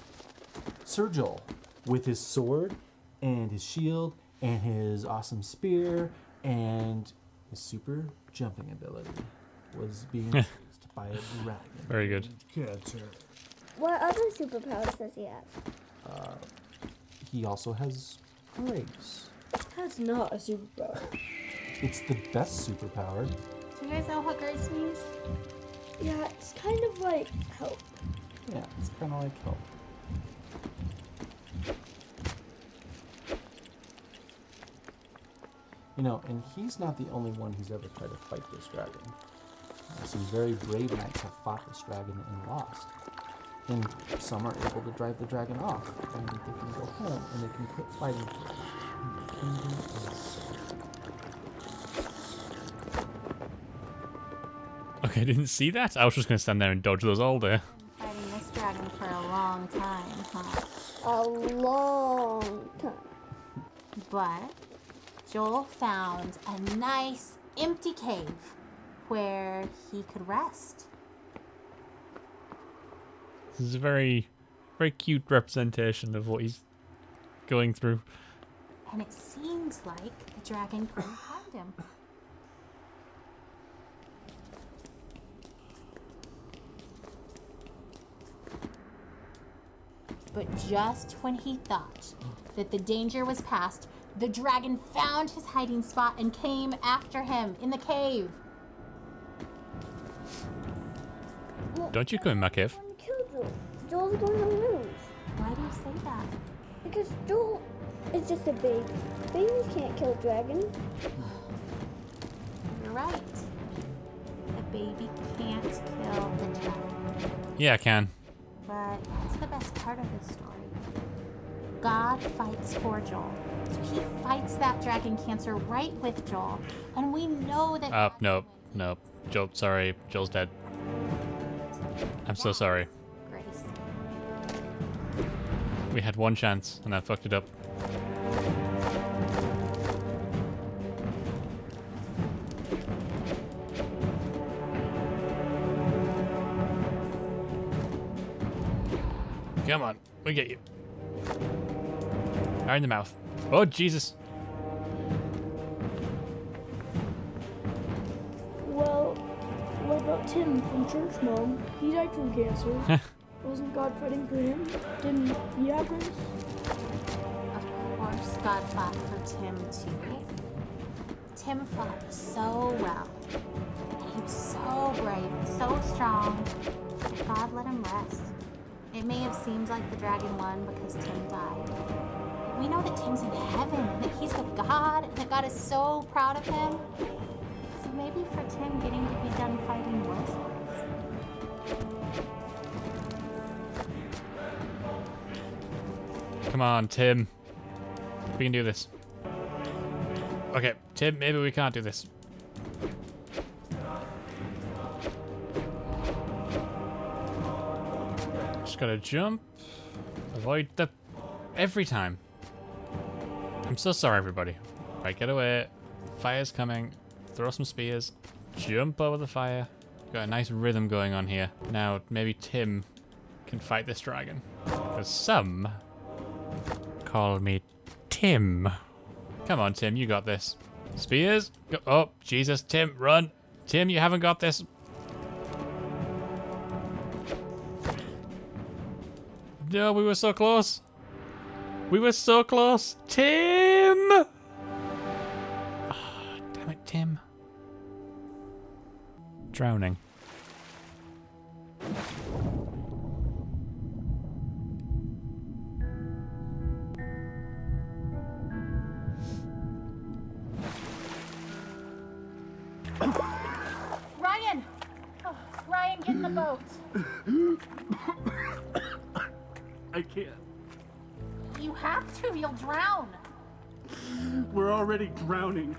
Sir Joel with his sword and his shield and his awesome spear and his super jumping ability was being chased by a dragon. Very good. Cancer. What other superpowers does he have? He also has grace. That's not a superpower. It's the best superpower. Do you guys know what grace means? Yeah, it's kind of like help. Yeah, it's kind of like help. You know, and he's not the only one who's ever tried to fight this dragon. Some very brave knights have fought this dragon and lost. And some are able to drive the dragon off, and they can go home, and they can quit fighting for the kingdom of Sith. Okay, I didn't see that. I was just going to stand there and dodge those all day. Fighting this dragon for a long time, huh? A long time. But Joel found a nice empty cave where he could rest. This is a very, very cute representation of what he's going through. And it seems like the dragon couldn't find him. But just when he thought that the danger was past, the dragon found his hiding spot and came after him in the cave. Don't you come in my cave. Kill Joel. Joel's going to lose. Why do you say that? Because Joel is just a baby. Babies can't kill dragons. You're right. A baby can't kill the dragon. Yeah, I can. But that's the best part of this story. God fights for Joel. So he fights that dragon Cancer right with Joel. And we know that... Nope. Joel, sorry. Joel's dead. I'm so sorry. Grace. We had one chance, and I fucked it up. Come on, we get you. Right in the mouth. Oh, Jesus. Well, what about Tim from Church Mom? He died from cancer. wasn't God fighting for him? Didn't he have grace? Of course, God fought for Tim too. Tim fought so well. And he was so brave and so strong. God let him rest. It may have seemed like the dragon won because Tim died. But we know that Tim's in heaven, that he's with God, and that God is so proud of him. So maybe for Tim, getting to be done fighting was Come on, Tim. We can do this. Okay, Tim, maybe we can't do this. Just gotta jump. Avoid the... Every time. I'm so sorry, everybody. Right, get away. Fire's coming. Throw some spears. Jump over the fire. Got a nice rhythm going on here. Now, maybe Tim can fight this dragon. Because some call me Tim. Come on, Tim, you got this. Spears. Go. Oh, Jesus, Tim, run. Tim, you haven't got this. No, we were so close. We were so close. Tim! Oh, damn it, Tim. Drowning. Ryan! Oh, Ryan, get in the boat. I can't. You have to, you'll drown. We're already drowning.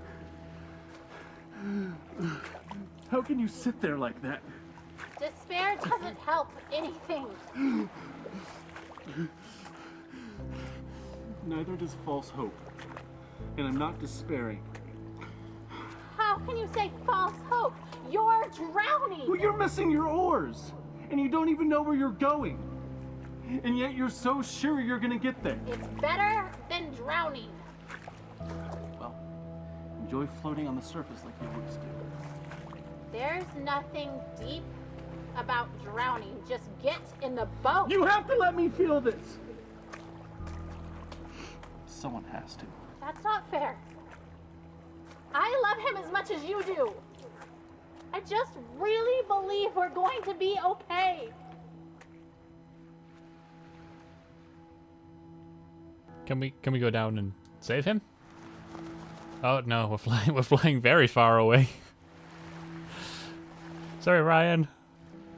How can you sit there like that? Despair doesn't help anything. Neither does false hope. And I'm not despairing. How can you say false hope? You're drowning. Well, you're missing your oars. And you don't even know where you're going. And yet you're so sure you're gonna get there. It's better than drowning. Well, enjoy floating on the surface like you always do. There's nothing deep about drowning. Just get in the boat. You have to let me feel this. Someone has to. That's not fair. I love him as much as you do. I just really believe we're going to be okay. Can we go down and save him? Oh no, we're flying very far away. Sorry, Ryan.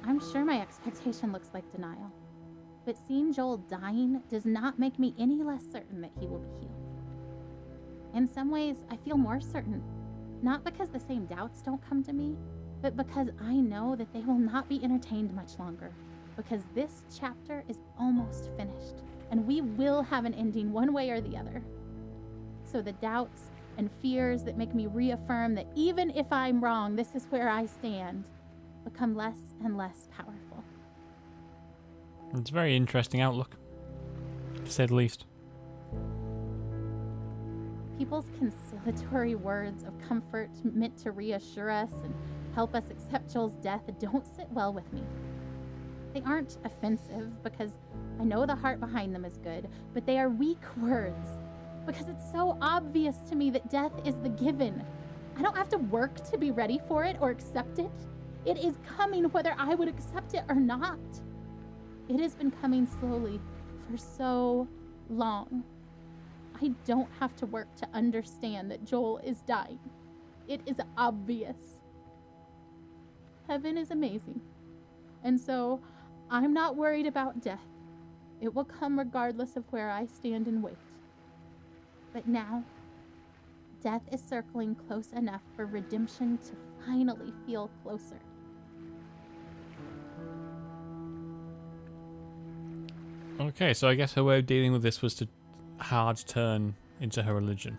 I'm sure my expectation looks like denial. But seeing Joel dying does not make me any less certain that he will be healed. In some ways, I feel more certain. Not because the same doubts don't come to me, but because I know that they will not be entertained much longer. Because this chapter is almost finished, and we will have an ending one way or the other. So the doubts and fears that make me reaffirm that even if I'm wrong, this is where I stand, become less and less powerful. It's a very interesting outlook, to say the least. People's conciliatory words of comfort meant to reassure us and help us accept Joel's death don't sit well with me. They aren't offensive because I know the heart behind them is good, but they are weak words because it's so obvious to me that death is the given. I don't have to work to be ready for it or accept it. It is coming whether I would accept it or not. It has been coming slowly for so long. I don't have to work to understand that Joel is dying. It is obvious. Heaven is amazing. And so I'm not worried about death. It will come regardless of where I stand and wait. But now, death is circling close enough for redemption to finally feel closer. Okay, so I guess her way of dealing with this was to hard turn into her religion.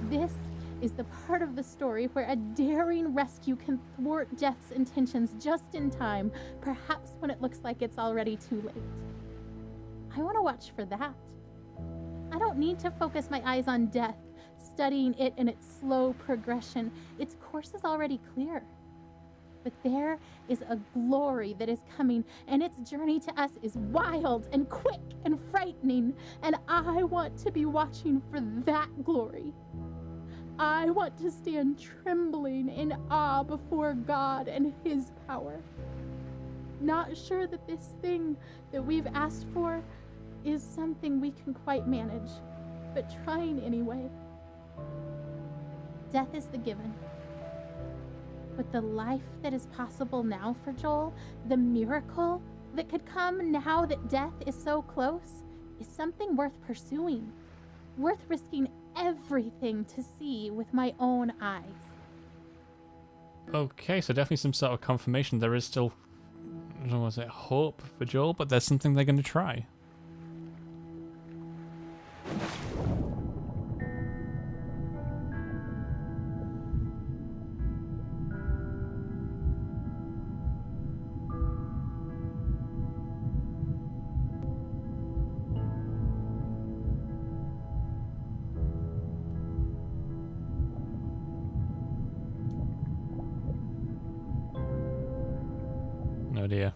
This is the part of the story where a daring rescue can thwart death's intentions just in time, perhaps when it looks like it's already too late. I want to watch for that. I don't need to focus my eyes on death, studying it in its slow progression. Its course is already clear. But there is a glory that is coming, and its journey to us is wild and quick and frightening, and I want to be watching for that glory. I want to stand trembling in awe before God and His power. Not sure that this thing that we've asked for is something we can quite manage, but trying anyway. Death is the given. But the life that is possible now for Joel, the miracle that could come now that death is so close, is something worth pursuing, worth risking everything to see with my own eyes. Okay, so definitely some sort of confirmation. There is still, I don't know, was it hope for Joel, but there's something they're going to try. Oh dear.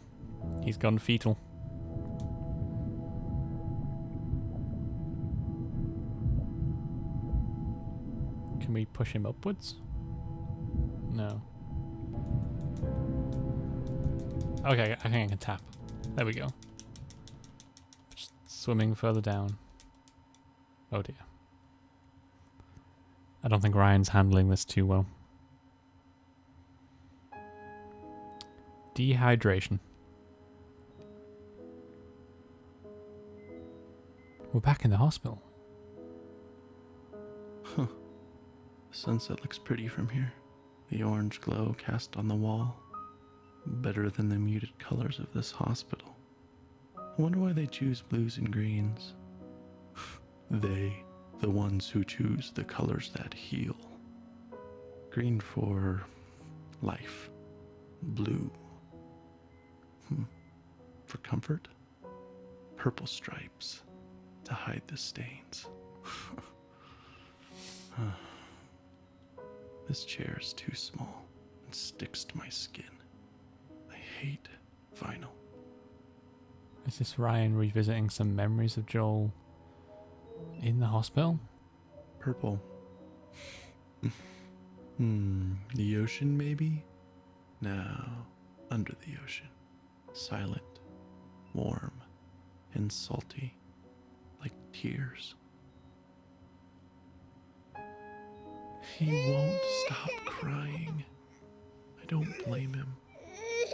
He's gone fetal. Can we push him upwards? No. Okay, I think I can tap. There we go. Just swimming further down. Oh dear. I don't think Ryan's handling this too well. Dehydration. We're back in the hospital. Huh. The sunset looks pretty from here. The orange glow cast on the wall. Better than the muted colors of this hospital. I wonder why they choose blues and greens. They, the ones who choose the colors that heal. Green for life. Blue for comfort. Purple stripes to hide the stains. This chair is too small and sticks to my skin. I hate vinyl. Is this Ryan revisiting some memories of Joel in the hospital? Purple. The ocean, maybe? No, under the ocean. Silent, warm, and salty, like tears. He won't stop crying. I don't blame him.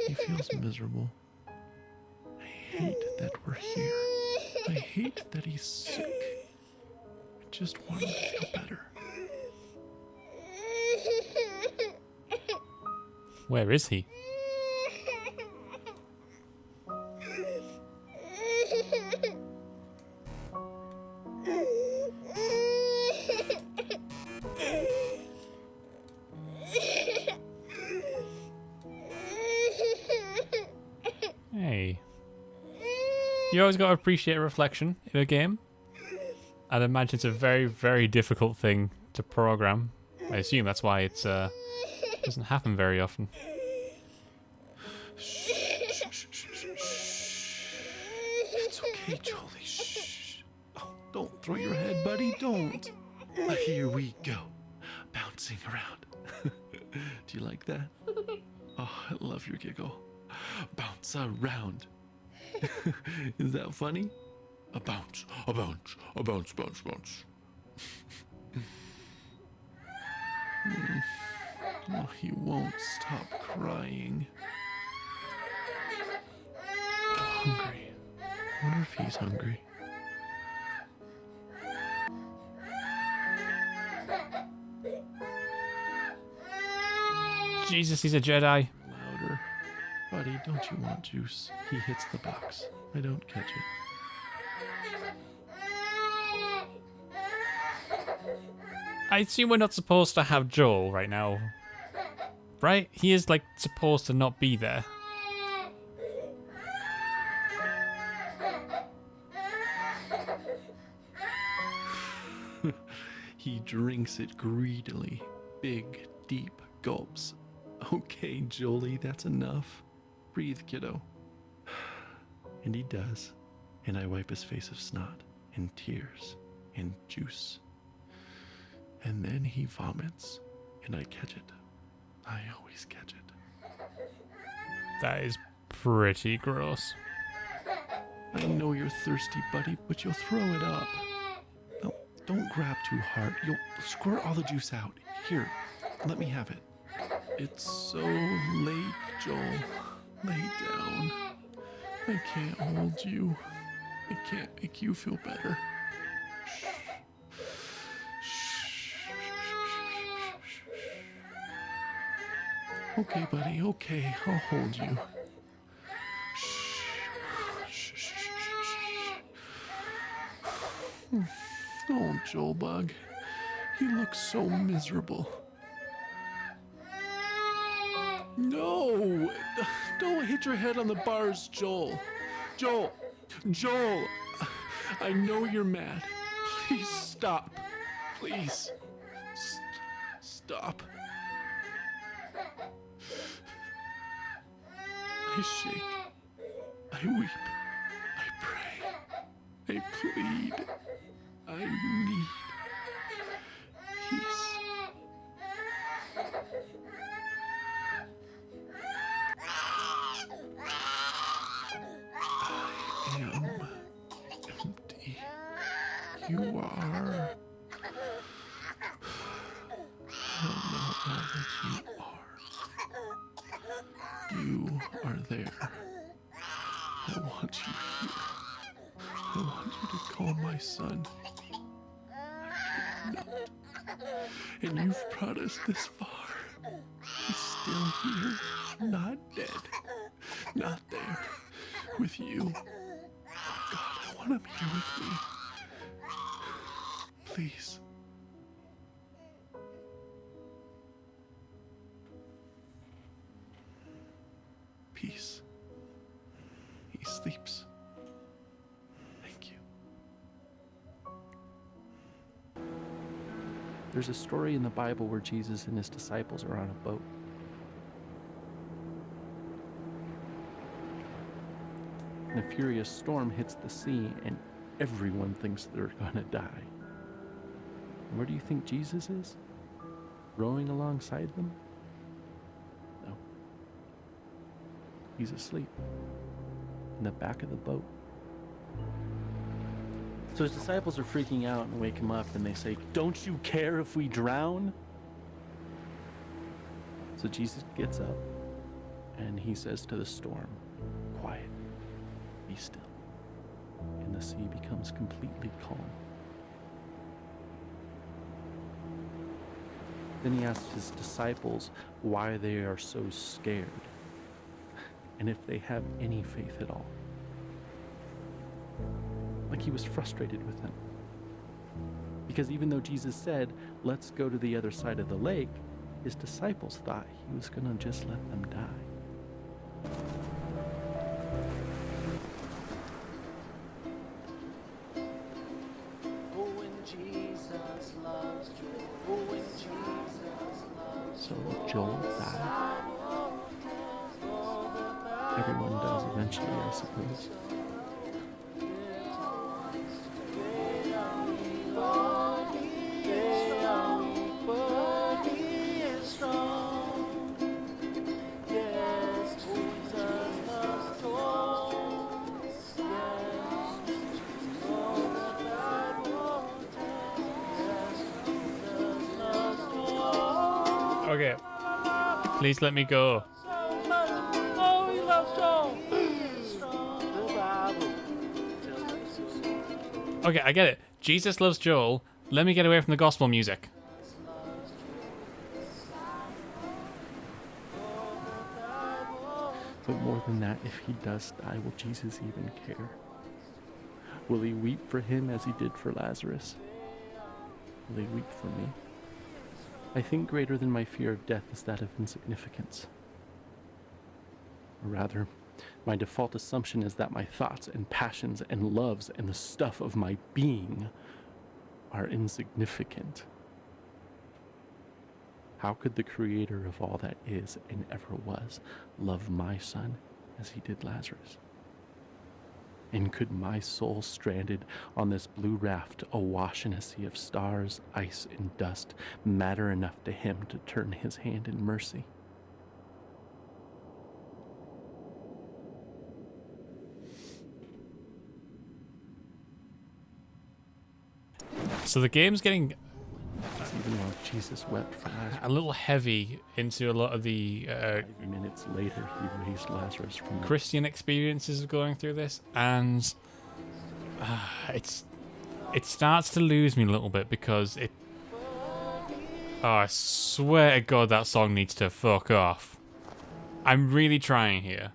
He feels miserable. I hate that we're here. I hate that he's sick. I just want him to feel better. Where is he? Hey. You always got to appreciate reflection in a game. I'd imagine it's a very, very difficult thing to program. I assume that's why it's doesn't happen very often. It's okay, Jolie. Shh. Oh, don't throw your head, buddy. Don't. Here we go. Bouncing around. Do you like that? Oh, I love your giggle. Bounce around. Is that funny? A bounce, a bounce, a bounce, bounce, bounce. Oh, he won't stop crying. Hungry. I wonder if he's hungry. Jesus, he's a Jedi. Louder. Buddy, don't you want juice? He hits the box. I don't catch it. I assume we're not supposed to have Joel right now. Right? He is, like, supposed to not be there. He drinks it greedily. Big, deep gulps. Okay, Jolie, that's enough. Breathe, kiddo. And he does. And I wipe his face of snot and tears and juice. And then he vomits, and I catch it. I always catch it. That is pretty gross. I know you're thirsty, buddy, but you'll throw it up. No, don't grab too hard. You'll squirt all the juice out. Here, let me have it. It's so late, Joel. Lay down. I can't hold you. I can't make you feel better. Okay, buddy, okay, I'll hold you. Oh, Joel Bug, you look so miserable. No! Don't hit your head on the bars, Joel. Joel! I know you're mad. Please stop. Please. Stop. I shake. I weep. I pray. I plead. I need peace. I am empty. You are. I don't know all that you are. You are there. I want you here. I want you to call my son. I cannot. And you've brought us this far. He's still here, not dead, not there, with you. Oh God, I want him here with me. Please. Peace. He sleeps. Thank you. There's a story in the Bible where Jesus and his disciples are on a boat. And a furious storm hits the sea, and everyone thinks they're gonna die. And where do you think Jesus is? Rowing alongside them? No. He's asleep in the back of the boat. So his disciples are freaking out and wake him up, and they say, "Don't you care if we drown?" So Jesus gets up and he says to the storm, "Quiet, be still." And the sea becomes completely calm. Then he asks his disciples why they are so scared and if they have any faith at all. Like he was frustrated with them. Because even though Jesus said, "Let's go to the other side of the lake," his disciples thought he was going to just let them die. So Joel died. Everyone does eventually, I suppose. Okay. Please let me go. Okay, I get it. Jesus loves Joel. Let me get away from the gospel music. But more than that, if he does die, will Jesus even care? Will he weep for him as he did for Lazarus? Will he weep for me? I think greater than my fear of death is that of insignificance. Or rather, my default assumption is that my thoughts and passions and loves and the stuff of my being are insignificant. How could the creator of all that is and ever was love my son as he did Lazarus? And could my soul stranded on this blue raft awash in a sea of stars, ice, and dust matter enough to him to turn his hand in mercy? So the game's getting even while Jesus wept for Lazarus. a little heavy into a lot of the 5 minutes later, he raised Lazarus from the Christian experiences of going through this, and it starts to lose me a little bit because it. Oh, I swear to God, that song needs to fuck off. I'm really trying here,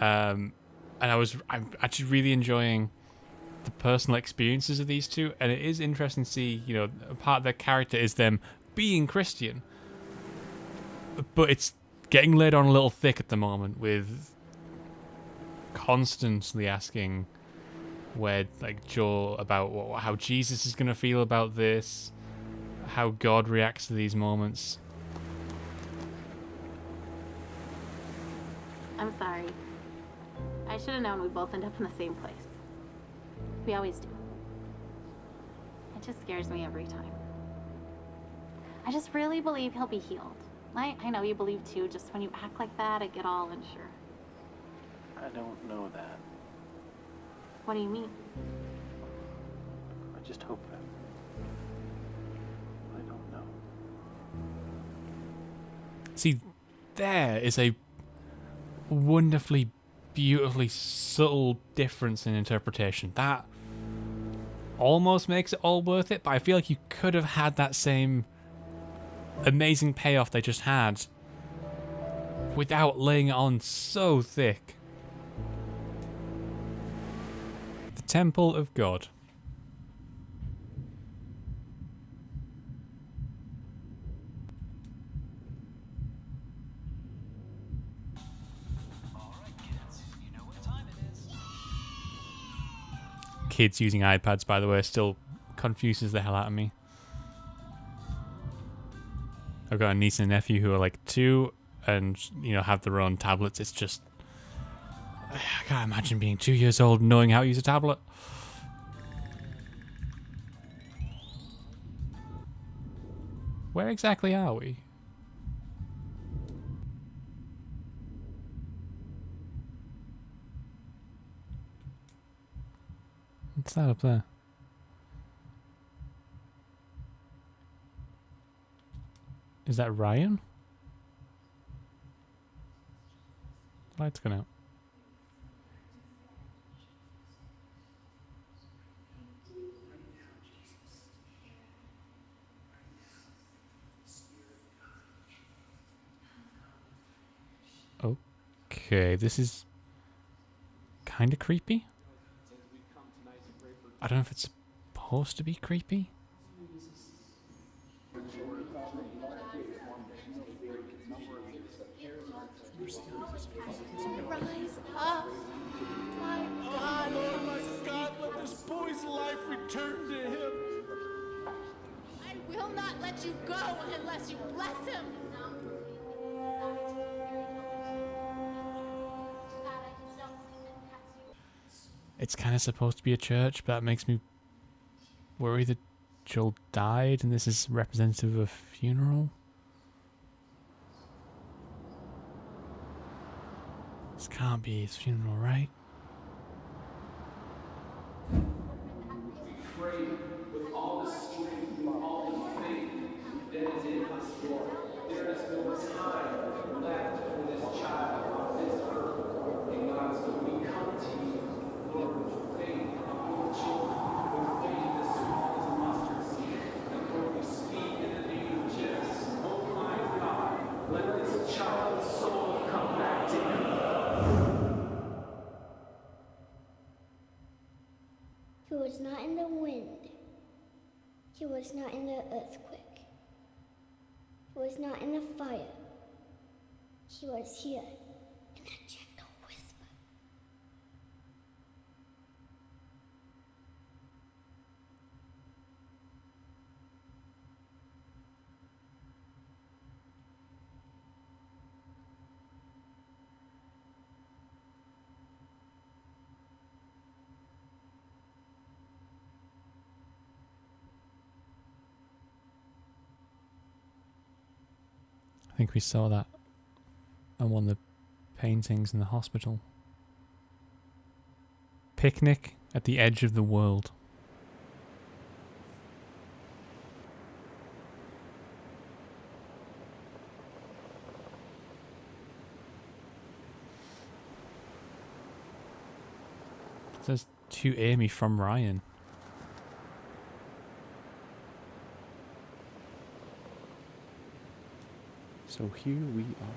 and I'm actually really enjoying the personal experiences of these two, and it is interesting to see, you know, a part of their character is them being Christian, but it's getting laid on a little thick at the moment with constantly asking where, like, Joel about how Jesus is going to feel about this, how God reacts to these moments. I'm sorry. I should have known we'd both end up in the same place. We always do. It just scares me every time. I just really believe he'll be healed. I know you believe too, just when you act like that, I get all unsure. I don't know that. What do you mean? I just hope that. I don't know. See, there is a wonderfully, beautifully subtle difference in interpretation. That almost makes it all worth it, but I feel like you could have had that same amazing payoff they just had without laying it on so thick. The Temple of God. Kids using iPads, by the way, still confuses the hell out of me. I've got a niece and nephew who are like 2 and, you know, have their own tablets. It's just, I can't imagine being 2 years old and knowing how to use a tablet. Where exactly are we? What's that up there? Is that Ryan? Light's gone out. Okay, this is kind of creepy. I don't know if it's supposed to be creepy. Rise up. My God. Oh my God, let this boy's life return to him. I will not let you go unless you bless him. It's kind of supposed to be a church, but that makes me worry that Joel died and this is representative of a funeral. This can't be his funeral, right? Pray with all the strength and all the faith that is in us, Lord. There is no time left for this child on this earth. And God, so we come to you, Lord, with faith, with children, with faith as small as a mustard seed. And Lord, we speak in the name of Jesus. Oh my God, let this child's soul come back to you. He was not in the wind. He was not in the earthquake. He was not in the fire. He was here in a gentle whisper. think we saw that on one of the paintings in the hospital. Picnic at the edge of the world. It says to Amy from Ryan. So here we are.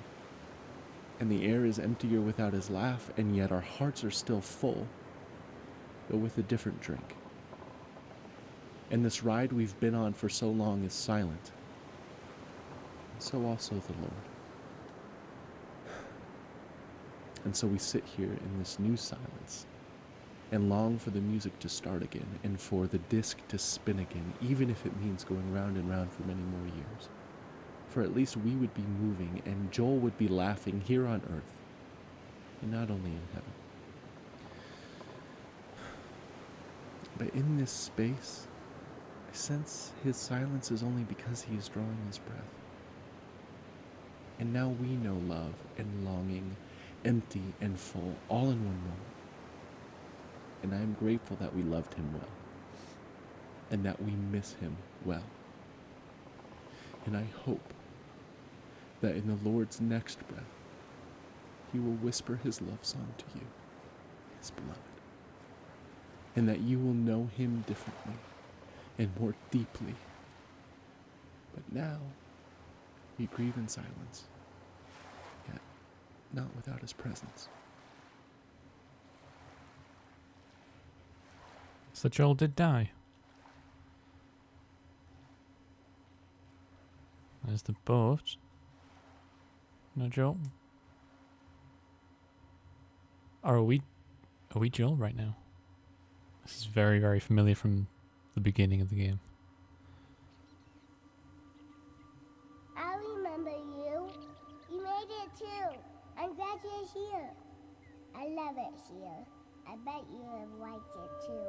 And the air is emptier without his laugh, and yet our hearts are still full, but with a different drink. And this ride we've been on for so long is silent. And so also the Lord. And so we sit here in this new silence and long for the music to start again and for the disc to spin again, even if it means going round and round for many more years. For at least we would be moving and Joel would be laughing here on earth and not only in heaven. But in this space, I sense his silence is only because he is drawing his breath. And now we know love and longing, empty and full, all in one moment. And I am grateful that we loved him well, and that we miss him well. And I hope that in the Lord's next breath, he will whisper his love song to you, his beloved, and that you will know him differently and more deeply. But now, we grieve in silence, yet not without his presence. So Joel did die. There's the boat. No Joel. Or are we Joel right now? This is very, very familiar from the beginning of the game. I remember you. You made it too. I'm glad you're here. I love it here. I bet you have liked it too.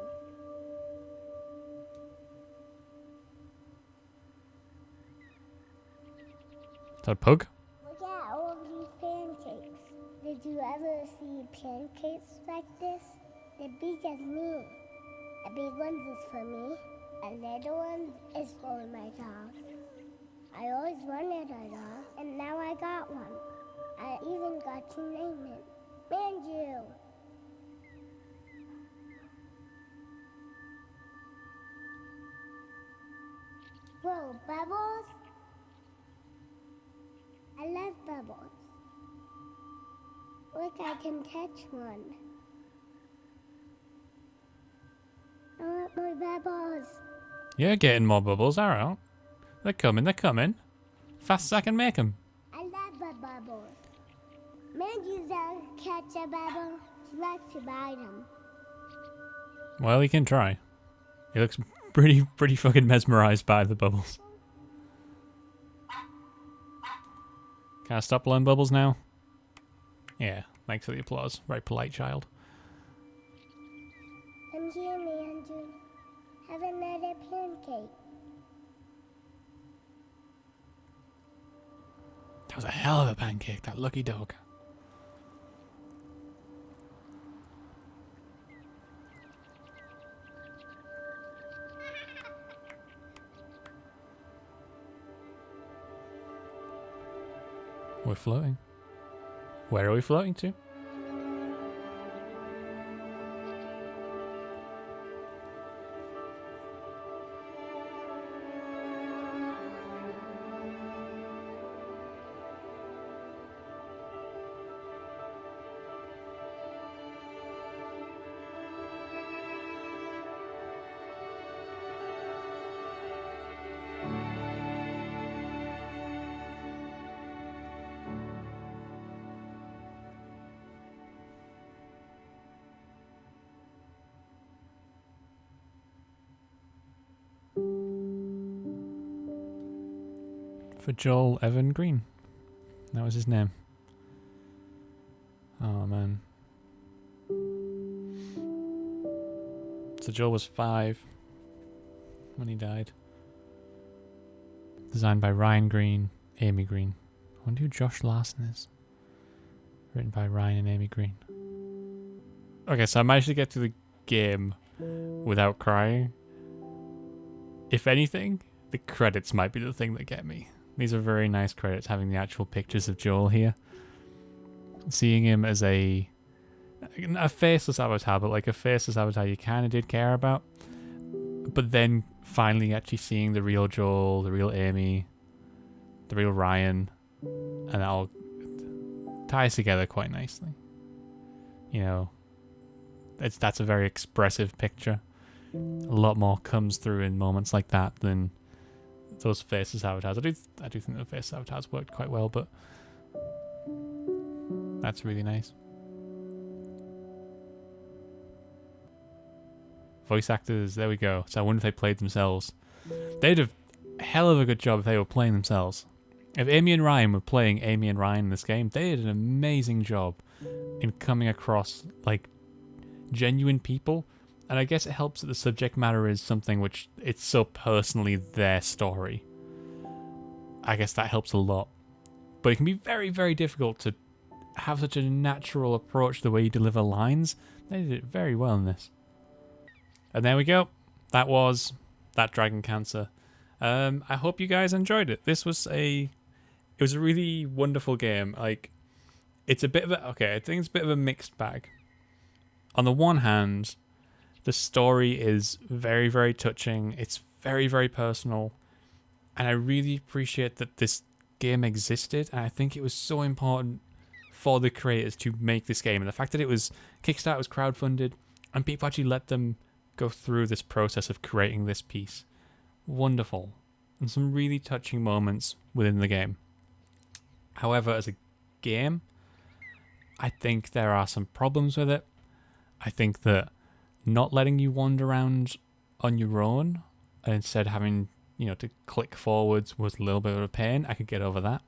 Is that a pug? Look at all these pancakes. Did you ever see pancakes like this? They're big as me. A big one is for me. A little one is for my dog. I always wanted a dog, and now I got one. I even got to name it Manju. Whoa, Bubbles? I love Bubbles. Look, I can catch one. I want more Bubbles. You're getting more bubbles, alright. They're coming. Fast as I can make them. I love the Bubbles. Manju doesn't catch a bubble. She likes to bite them. Well, he can try. He looks pretty fucking mesmerized by the bubbles. Can I stop blowing bubbles now? Yeah, thanks for the applause. Very polite child. Come here, Manju. Have another pancake. That was a hell of a pancake, that lucky dog. We're floating. Where are we floating to? For Joel Evan Green. That was his name. Oh man. So Joel was 5 when he died. Designed by Ryan Green, Amy Green, wonder who Josh Larson is. Written by Ryan and Amy Green. Okay, so I managed to get through the game without crying. If anything, the credits might be the thing that get me. These are very nice credits, having the actual pictures of Joel here. Seeing him as a faceless avatar, but like a faceless avatar you kind of did care about. But then finally actually seeing the real Joel, the real Amy, the real Ryan, and that all ties together quite nicely. You know, that's a very expressive picture. A lot more comes through in moments like that than those faceless avatars. I do think the faceless avatars worked quite well, but that's really nice. Voice actors, there we go. So I wonder if they played themselves. They'd have a hell of a good job if they were playing themselves. If Amy and Ryan were playing Amy and Ryan in this game, they did an amazing job in coming across like genuine people. And I guess it helps that the subject matter is something which it's so personally their story. I guess that helps a lot. But it can be very, very difficult to have such a natural approach to the way you deliver lines. They did it very well in this. And there we go. That was That Dragon Cancer. I hope you guys enjoyed it. It was a really wonderful game. Like, it's a bit of a, okay, I think it's a bit of a mixed bag. On the one hand, the story is very, very touching. It's very, very personal. And I really appreciate that this game existed. And I think it was so important for the creators to make this game. And the fact that it was Kickstarter was crowdfunded and people actually let them go through this process of creating this piece. Wonderful. And some really touching moments within the game. However, as a game, I think there are some problems with it. I think that not letting you wander around on your own and instead having, you know, to click forwards was a little bit of a pain. I could get over that.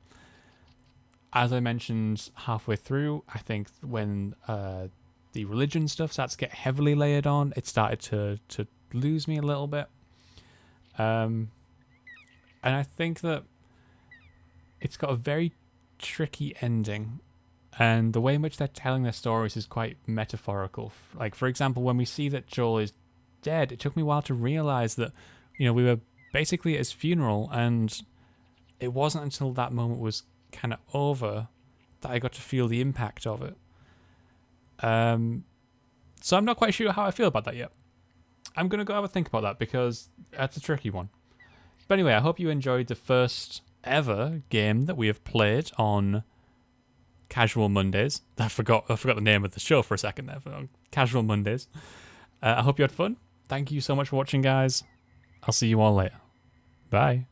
As I mentioned halfway through, I think when the religion stuff starts to get heavily layered on, it started to lose me a little bit. And I think that it's got a very tricky ending. And the way in which they're telling their stories is quite metaphorical. Like, for example, when we see that Joel is dead, it took me a while to realize that, you know, we were basically at his funeral, and it wasn't until that moment was kind of over that I got to feel the impact of it. So I'm not quite sure how I feel about that yet. I'm going to go have a think about that because that's a tricky one. But anyway, I hope you enjoyed the first ever game that we have played on Casual Mondays. I forgot the name of the show for a second there. Casual Mondays. I hope you had fun. Thank you so much for watching, guys. I'll see you all later. Bye.